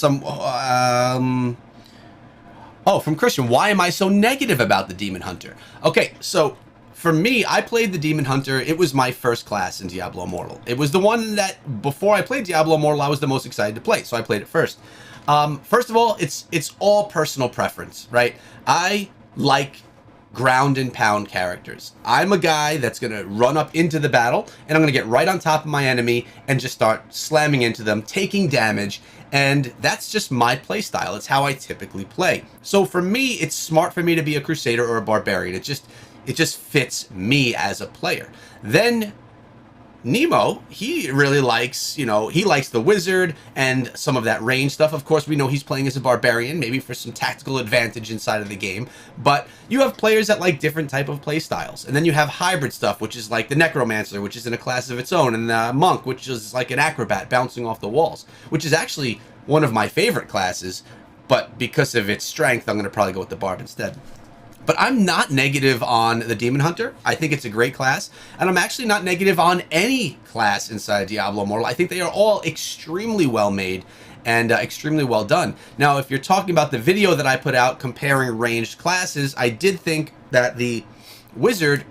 Speaker 1: oh, from Christian. Why am I so negative about the Demon Hunter? Okay, so for me, I played the Demon Hunter. It was my first class in Diablo Immortal. It was the one that before I played Diablo Immortal, I was the most excited to play, so I played it first. First of all, it's all personal preference, right? I like ground and pound characters. I'm a guy that's going to run up into the battle, and I'm going to get right on top of my enemy and just start slamming into them, taking damage, and that's just my play style. It's how I typically play. So for me, it's smart for me to be a crusader or a barbarian. It just fits me as a player. Then Nemo, he really likes, he likes the wizard and some of that range stuff. Of course, we know he's playing as a barbarian, maybe for some tactical advantage inside of the game. But you have players that like different type of play styles. And then you have hybrid stuff, which is like the necromancer, which is in a class of its own, and the monk, which is like an acrobat bouncing off the walls, which is actually one of my favorite classes. But because of its strength, I'm going to probably go with the barb instead. But I'm not negative on the Demon Hunter. I think it's a great class. And I'm actually not negative on any class inside Diablo Immortal. I think they are all extremely well made and extremely well done. Now, if you're talking about the video that I put out comparing ranged classes, I did think that the Wizard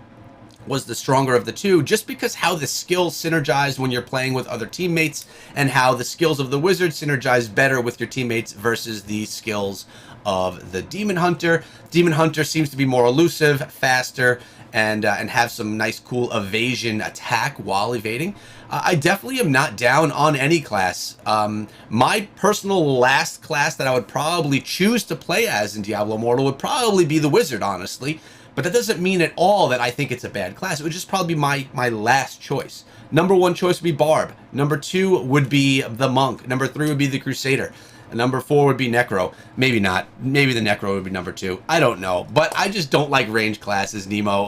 Speaker 1: was the stronger of the two, just because how the skills synergize when you're playing with other teammates, and how the skills of the wizard synergize better with your teammates versus the skills of the demon hunter. Demon hunter seems to be more elusive, faster, and have some nice cool evasion attack while evading. I definitely am not down on any class. My personal last class that I would probably choose to play as in Diablo Immortal would probably be the wizard, honestly. But that doesn't mean at all that I think it's a bad class. It would just probably be my last choice. Number one choice would be Barb. Number two would be the Monk. Number three would be the Crusader. And number four would be Necro. Maybe not. Maybe the Necro would be number two. I don't know. But I just don't like range classes, Nemo.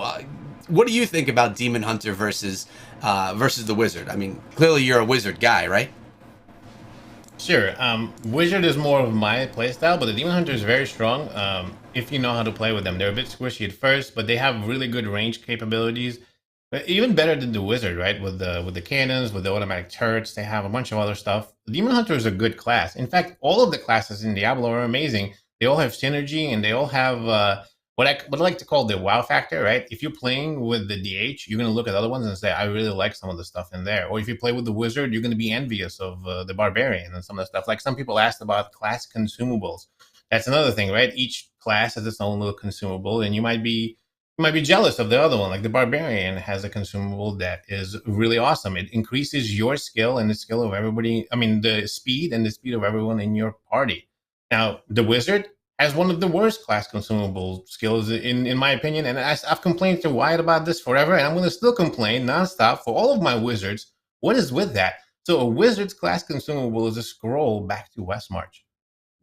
Speaker 1: What do you think about Demon Hunter versus the Wizard? I mean, clearly you're a Wizard guy, right?
Speaker 2: sure. Wizard is more of my playstyle, but the Demon Hunter is very strong. If you know how to play with them, they're a bit squishy at first, but they have really good range capabilities. Even better than the Wizard, right? With the cannons, with the automatic turrets, they have a bunch of other stuff. The Demon Hunter is a good class. In fact, all of the classes in Diablo are amazing. They all have synergy, and they all have what I like to call the wow factor, right? If you're playing with the DH, you're going to look at other ones and say, I really like some of the stuff in there. Or if you play with the wizard, you're going to be envious of the barbarian and some of the stuff. Like some people asked about class consumables. That's another thing, right? Each class has its own little consumable, and you might be jealous of the other one. Like the barbarian has a consumable that is really awesome. It increases your skill and the skill of everybody. I mean, the speed and the speed of everyone in your party. Now, the wizard has one of the worst class consumable skills in my opinion. And I've complained to Wyatt about this forever, and I'm going to still complain nonstop for all of my wizards. What is with that? So a wizard's class consumable is a scroll back to Westmarch.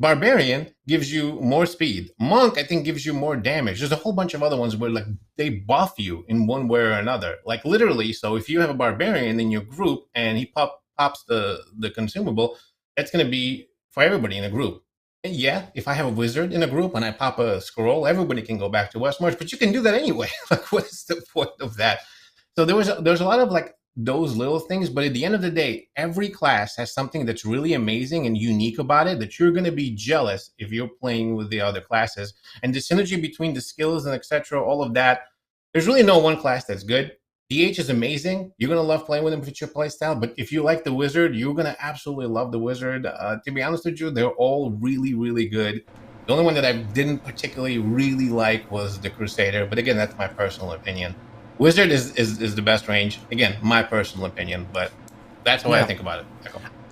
Speaker 2: Barbarian gives you more speed. Monk, I think, gives you more damage. There's a whole bunch of other ones where like they buff you in one way or another. Like literally, so if you have a barbarian in your group and he pops the consumable, that's going to be for everybody in a group. And yeah, if I have a wizard in a group and I pop a scroll, everybody can go back to Westmarch, but you can do that anyway. Like, what is the point of that? So there's a lot of like those little things, but at the end of the day, every class has something that's really amazing and unique about it that you're going to be jealous if you're playing with the other classes. And the synergy between the skills and etc., all of that, there's really no one class that's good. DH is amazing. You're going to love playing with him if it's your playstyle. But if you like the wizard, you're going to absolutely love the wizard. To be honest with you, they're all really, really good. The only one that I didn't particularly really like was the Crusader. But again, that's my personal opinion. Wizard is the best range. Again, my personal opinion, but that's how I think about it.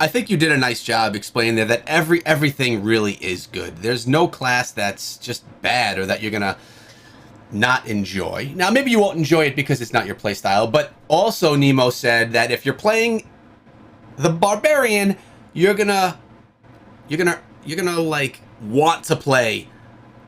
Speaker 1: I think you did a nice job explaining there that everything really is good. There's no class that's just bad or that you're gonna not enjoy. Now, maybe you won't enjoy it because it's not your playstyle, but also Nemo said that if you're playing the barbarian, you're gonna like want to play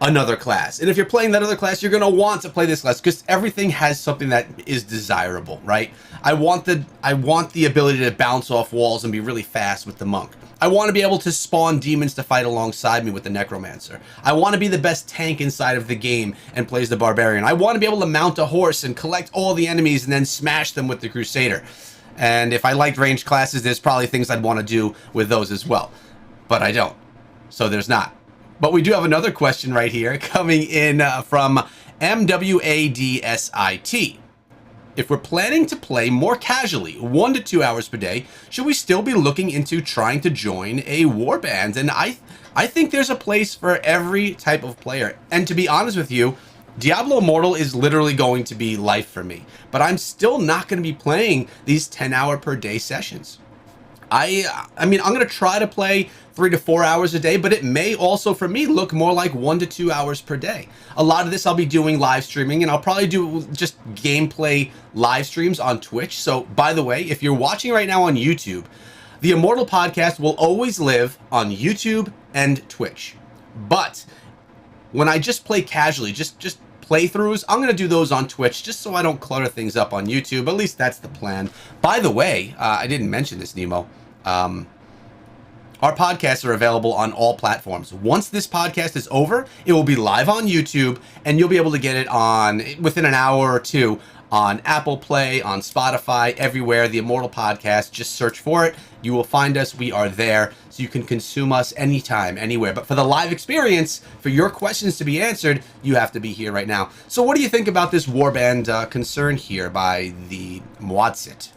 Speaker 1: another class. And if you're playing that other class, you're going to want to play this class because everything has something that is desirable, right? I want the ability to bounce off walls and be really fast with the monk. I want to be able to spawn demons to fight alongside me with the necromancer. I want to be the best tank inside of the game and plays the barbarian. I want to be able to mount a horse and collect all the enemies and then smash them with the crusader. And if I liked ranged classes, there's probably things I'd want to do with those as well. But I don't. So there's not. But we do have another question right here coming in from MWADSIT. If we're planning to play more casually, 1 to 2 hours per day, should we still be looking into trying to join a warband? And I think there's a place for every type of player. And to be honest with you, Diablo Immortal is literally going to be life for me. But I'm still not going to be playing these 10-hour per day sessions. I mean, I'm going to try to play 3 to 4 hours a day, but it may also, for me, look more like 1 to 2 hours per day. A lot of this I'll be doing live streaming, and I'll probably do just gameplay live streams on Twitch. So, by the way, if you're watching right now on YouTube, the Immortal Podcast will always live on YouTube and Twitch. But when I just play casually, just playthroughs, I'm going to do those on Twitch just so I don't clutter things up on YouTube. At least that's the plan. By the way, I didn't mention this, Nemo. Our podcasts are available on all platforms. Once this podcast is over, it will be live on YouTube, and you'll be able to get it on within an hour or two on Apple Play, on Spotify, everywhere. The Immortal Podcast, just search for it. You will find us. We are there, so you can consume us anytime, anywhere. But for the live experience, for your questions to be answered, you have to be here right now. So what do you think about this warband concern here by the Mwatsit?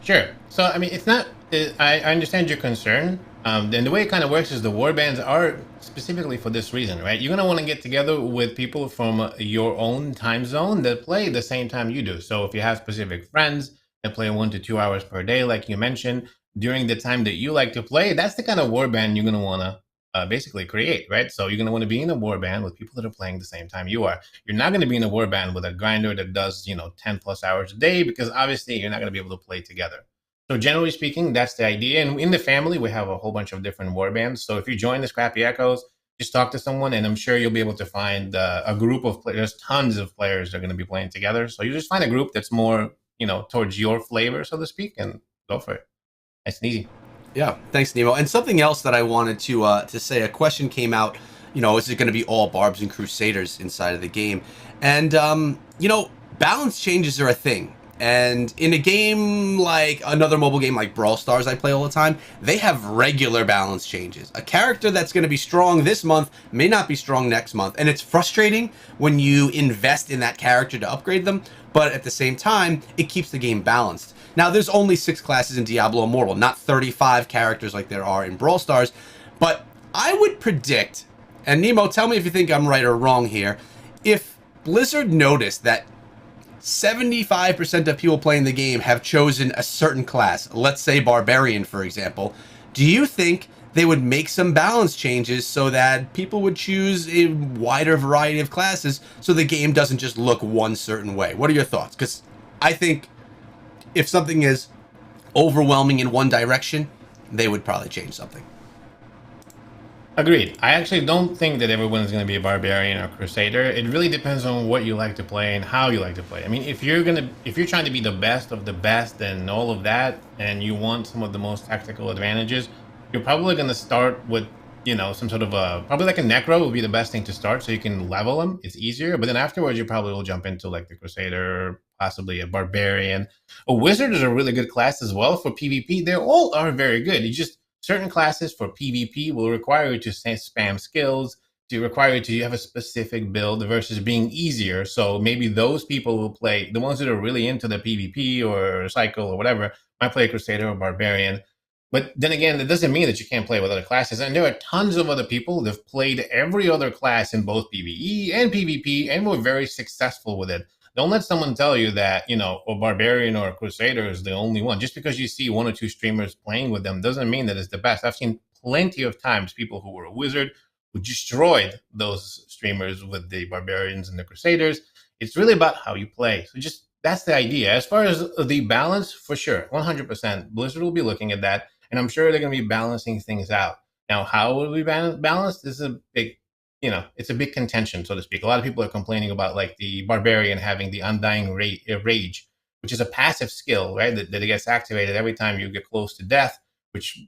Speaker 2: Sure. So, I mean, it's not... I understand your concern. And the way it kind of works is the warbands are specifically for this reason, right? You're going to want to get together with people from your own time zone that play the same time you do. So if you have specific friends that play 1 to 2 hours per day, like you mentioned, during the time that you like to play, that's the kind of warband you're going to want to basically create, right? So you're going to want to be in a warband with people that are playing the same time you are. You're not going to be in a warband with a grinder that does, 10 plus hours a day, because obviously you're not going to be able to play together. So generally speaking, that's the idea. And in the family, we have a whole bunch of different warbands. So if you join the Scrappy Echoes, just talk to someone, and I'm sure you'll be able to find a group of players. There's tons of players that are going to be playing together. So you just find a group that's more, towards your flavor, so to speak, and go for it. Nice and easy.
Speaker 1: Yeah, thanks, Nemo. And something else that I wanted to say, a question came out, is it going to be all Barbs and Crusaders inside of the game? And, balance changes are a thing. And in a game like another mobile game like Brawl Stars I play all the time, they have regular balance changes. A character that's going to be strong this month may not be strong next month. And it's frustrating when you invest in that character to upgrade them, but at the same time, it keeps the game balanced. Now, there's only 6 classes in Diablo Immortal, not 35 characters like there are in Brawl Stars, but I would predict, and Nemo, tell me if you think I'm right or wrong here, if Blizzard noticed that 75% of people playing the game have chosen a certain class, let's say Barbarian, for example, do you think they would make some balance changes so that people would choose a wider variety of classes so the game doesn't just look one certain way? What are your thoughts? Because I think if something is overwhelming in one direction, they would probably change something.
Speaker 2: Agreed. I actually don't think that everyone's going to be a barbarian or crusader. It really depends on what you like to play and how you like to play. I mean, if you're trying to be the best of the best and all of that, and you want some of the most tactical advantages, you're probably going to start with, some sort of probably like a necro would be the best thing to start, so you can level them. It's easier. But then afterwards, you probably will jump into like the crusader, possibly a barbarian. A wizard is a really good class as well for PvP. They all are very good. Certain classes for PvP will require you to spam skills, to require you to have a specific build versus being easier. So maybe those people will play, the ones that are really into the PvP or cycle or whatever, might play Crusader or Barbarian. But then again, that doesn't mean that you can't play with other classes. And there are tons of other people that have played every other class in both PvE and PvP and were very successful with it. Don't let someone tell you that, a Barbarian or a Crusader is the only one. Just because you see 1 or 2 streamers playing with them doesn't mean that it's the best. I've seen plenty of times people who were a wizard who destroyed those streamers with the Barbarians and the Crusaders. It's really about how you play. So that's the idea. As far as the balance, for sure, 100%, Blizzard will be looking at that, and I'm sure they're going to be balancing things out. Now, how will we balance? This is a big it's a big contention, so to speak. A lot of people are complaining about like the Barbarian having the Undying Rage, which is a passive skill, right? That it gets activated every time you get close to death, which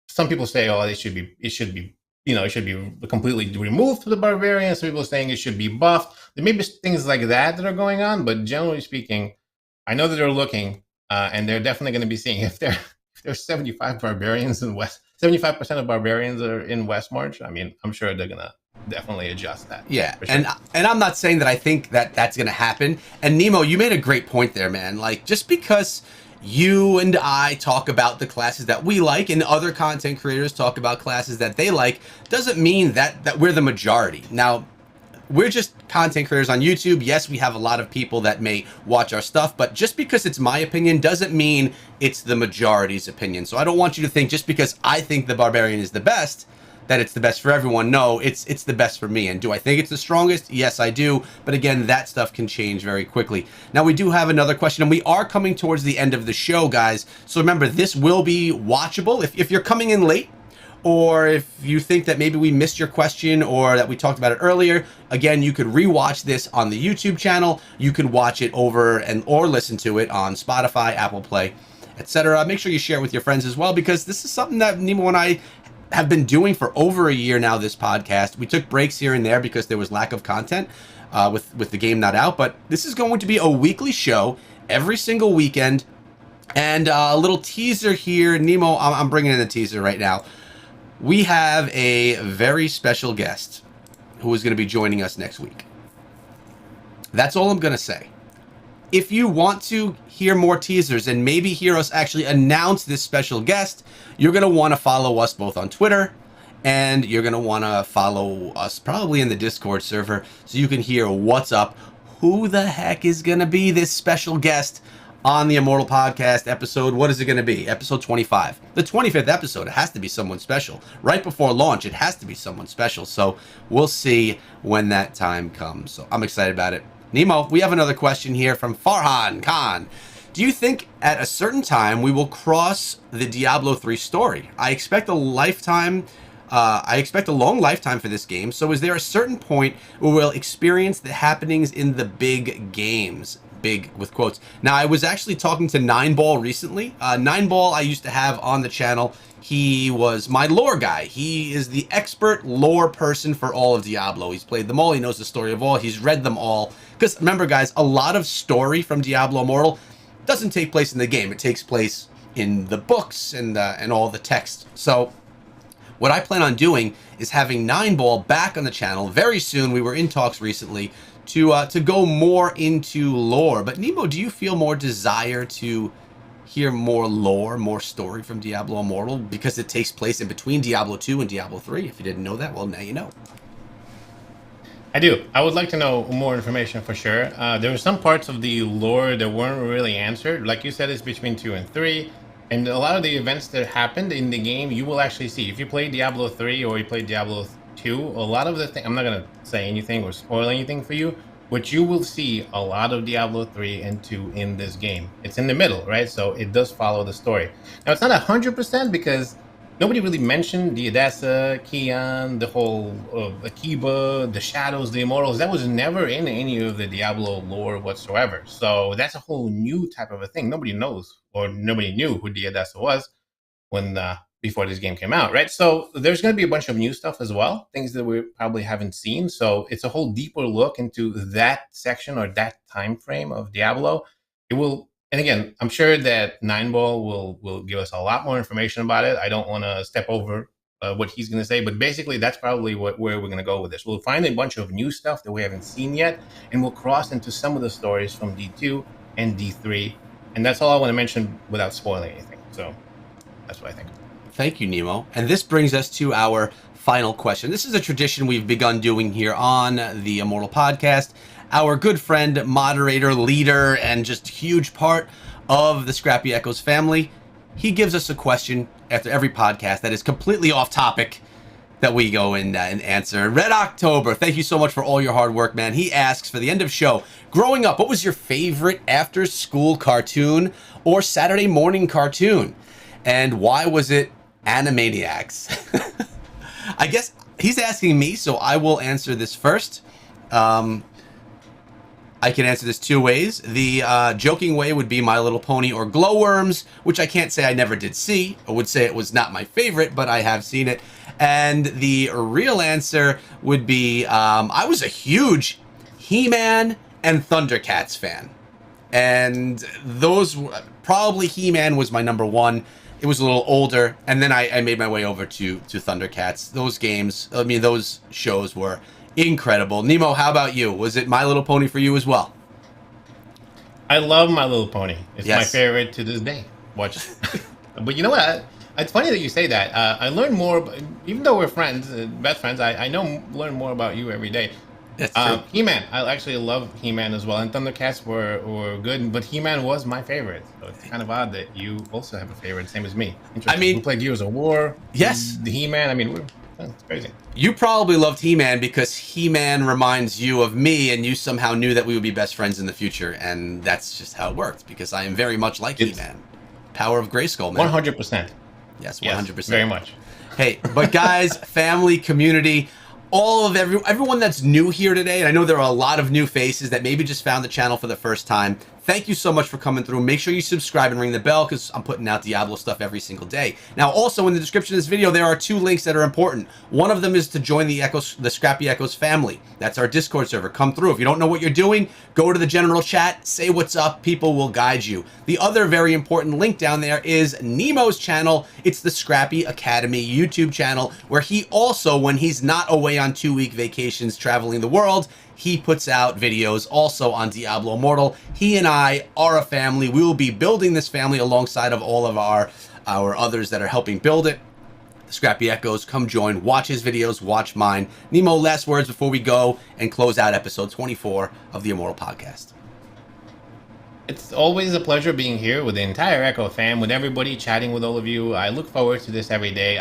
Speaker 2: some people say, oh, it should be completely removed from the Barbarian. Some people are saying it should be buffed. There may be things like that are going on, but generally speaking, I know that they're looking, and they're definitely going to be seeing if there's 75 Barbarians in 75% of Barbarians are in West March. I mean, I'm sure they're gonna definitely adjust that.
Speaker 1: Yeah,
Speaker 2: sure.
Speaker 1: and I'm not saying that I think that that's gonna happen. And Nemo, you made a great point there, man. Like, just because you and I talk about the classes that we like and other content creators talk about classes that they like, doesn't mean that we're the majority. Now, we're just content creators on YouTube. Yes, we have a lot of people that may watch our stuff, but just because it's my opinion doesn't mean it's the majority's opinion. So I don't want you to think just because I think the Barbarian is the best, that it's the best for everyone. No, it's the best for me. And do I think it's the strongest? Yes, I do. But again, that stuff can change very quickly. Now, we do have another question, and we are coming towards the end of the show, guys. So remember, this will be watchable. If you're coming in late, or if you think that maybe we missed your question or that we talked about it earlier, again, you could rewatch this on the YouTube channel. You can watch it over or listen to it on Spotify, Apple Play, etc. Make sure you share it with your friends as well, because this is something that Nemo and I have been doing for over a year now, this podcast. We took breaks here and there because there was lack of content with the game not out, but this is going to be a weekly show every single weekend. And a little teaser here. Nemo, I'm bringing in the teaser right now. We have a very special guest who is going to be joining us next week. That's all I'm going to say. If you want to hear more teasers and maybe hear us actually announce this special guest, you're going to want to follow us both on Twitter, and you're going to want to follow us probably in the Discord server so you can hear what's up. Who the heck is going to be this special guest on the Immortal Podcast episode? What is it going to be? Episode 25. The 25th episode. It has to be someone special. Right before launch, it has to be someone special. So we'll see when that time comes. So I'm excited about it. Nemo, we have another question here from Farhan Khan. Do you think at a certain time we will cross the Diablo 3 story? I expect a long lifetime for this game. So is there a certain point where we'll experience the happenings in the big games? big with quotes. Now, I was actually talking to Nineball recently. Nineball I used to have on the channel. He was my lore guy. He is the expert lore person for all of Diablo. He's played them all. He knows the story of all. He's read them all. Because remember, guys, a lot of story from Diablo Immortal doesn't take place in the game. It takes place in the books and all the text. So what I plan on doing is having Nineball back on the channel very soon. We were in talks recently to go more into lore. But Nemo, do you feel more desire to hear more lore, more story from Diablo Immortal because it takes place in between Diablo 2 and Diablo 3? If you didn't know that, well, now you know.
Speaker 2: I do. I would like to know more information for sure. There were some parts of the lore that weren't really answered. Like you said, it's between 2 and 3. And a lot of the events that happened in the game, you will actually see. If you play Diablo 3 or you play Diablo 2, a lot of the things, I'm not going to say anything or spoil anything for you, but you will see a lot of Diablo 3 and 2 in this game. It's in the middle, right? So it does follow the story. Now, it's not 100% because nobody really mentioned the Odessa, Kian, the whole Akiba, the Shadows, the Immortals. That was never in any of the Diablo lore whatsoever. So that's a whole new type of a thing. Nobody knows or nobody knew who the Odessa was when before this game came out, right? So there's going to be a bunch of new stuff as well, things that we probably haven't seen. So it's a whole deeper look into that section or that time frame of Diablo. It will. And again, I'm sure that Nineball will give us a lot more information about it. I don't want to step over what he's going to say, but basically that's probably where we're going to go with this. We'll find a bunch of new stuff that we haven't seen yet, and we'll cross into some of the stories from D2 and D3. And that's all I want to mention without spoiling anything. So that's what I think.
Speaker 1: Thank you, Nemo. And this brings us to our final question. This is a tradition we've begun doing here on the Immortal Podcast. Our good friend, moderator, leader, and just huge part of the Scrappy Echoes family, he gives us a question after every podcast that is completely off topic that we go in and answer. Red October, thank you so much for all your hard work, man. He asks, for the end of show, growing up, what was your favorite after-school cartoon or Saturday morning cartoon? And why was it Animaniacs? I guess he's asking me, so I will answer this first. I can answer this two ways. The joking way would be My Little Pony or Glowworms, which I can't say I never did see. I would say it was not my favorite, but I have seen it. And the real answer would be I was a huge He-Man and Thundercats fan. And those, probably He-Man was my number one. It was a little older, and then I made my way over to Thundercats. Those games, I mean, those shows were incredible. Nemo, how about you? Was it My Little Pony for you as well?
Speaker 2: I love My Little Pony. It's
Speaker 1: Yes.
Speaker 2: my favorite to this day. Watch. But you know what? It's funny that you say that. I learn more, even though we're friends, best friends, I learn more about you every day.
Speaker 1: That's true.
Speaker 2: He-Man. I actually love He-Man as well. And Thundercats were good, but He-Man was my favorite. So it's kind of odd that you also have a favorite, same as me. Interesting.
Speaker 1: I mean,
Speaker 2: we played Gears of War.
Speaker 1: Yes.
Speaker 2: The He-Man. I mean, it's crazy.
Speaker 1: You probably loved He-Man because He-Man reminds you of me, and you somehow knew that we would be best friends in the future, and that's just how it worked, because I am very much like He-Man. Power of Grayskull, man.
Speaker 2: 100%.
Speaker 1: Yes, 100%.
Speaker 2: Yes, very much.
Speaker 1: Hey, but guys, family, community, all of everyone that's new here today, and I know there are a lot of new faces that maybe just found the channel for the first time. Thank you so much for coming through. Make sure you subscribe and ring the bell because I'm putting out Diablo stuff every single day. Now, also in the description of this video, there are two links that are important. One of them is to join the Scrappy Echoes family. That's our Discord server. Come through. If you don't know what you're doing, go to the general chat, say what's up. People will guide you. The other very important link down there is Nemo's channel. It's the Scrappy Academy YouTube channel where he also, when he's not away on 2-week vacations traveling the world, he puts out videos also on Diablo Immortal. He and I are a family. We will be building this family alongside of all of our others that are helping build it. The Scrappy Echoes, come join, watch his videos, watch mine. Nemo, last words before we go and close out episode 24 of the Immortal Podcast.
Speaker 2: It's always a pleasure being here with the entire Echo fam, with everybody, chatting with all of you. I look forward to this every day.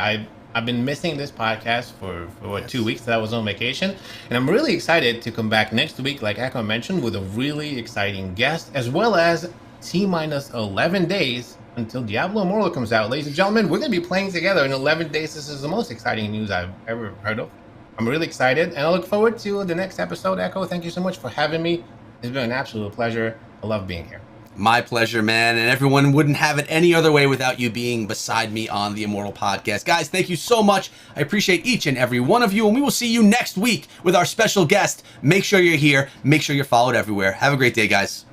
Speaker 2: I've been missing this podcast for 2 weeks that I was on vacation, and I'm really excited to come back next week, like Echo mentioned, with a really exciting guest, as well as T-minus 11 days until Diablo Immortal comes out. Ladies and gentlemen, we're going to be playing together in 11 days. This is the most exciting news I've ever heard of. I'm really excited, and I look forward to the next episode. Echo, thank you so much for having me. It's been an absolute pleasure. I love being here.
Speaker 1: My pleasure, man. And everyone wouldn't have it any other way without you being beside me on the Immortal Podcast. Guys, thank you so much. I appreciate each and every one of you. And we will see you next week with our special guest. Make sure you're here. Make sure you're followed everywhere. Have a great day, guys.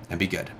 Speaker 1: And be good.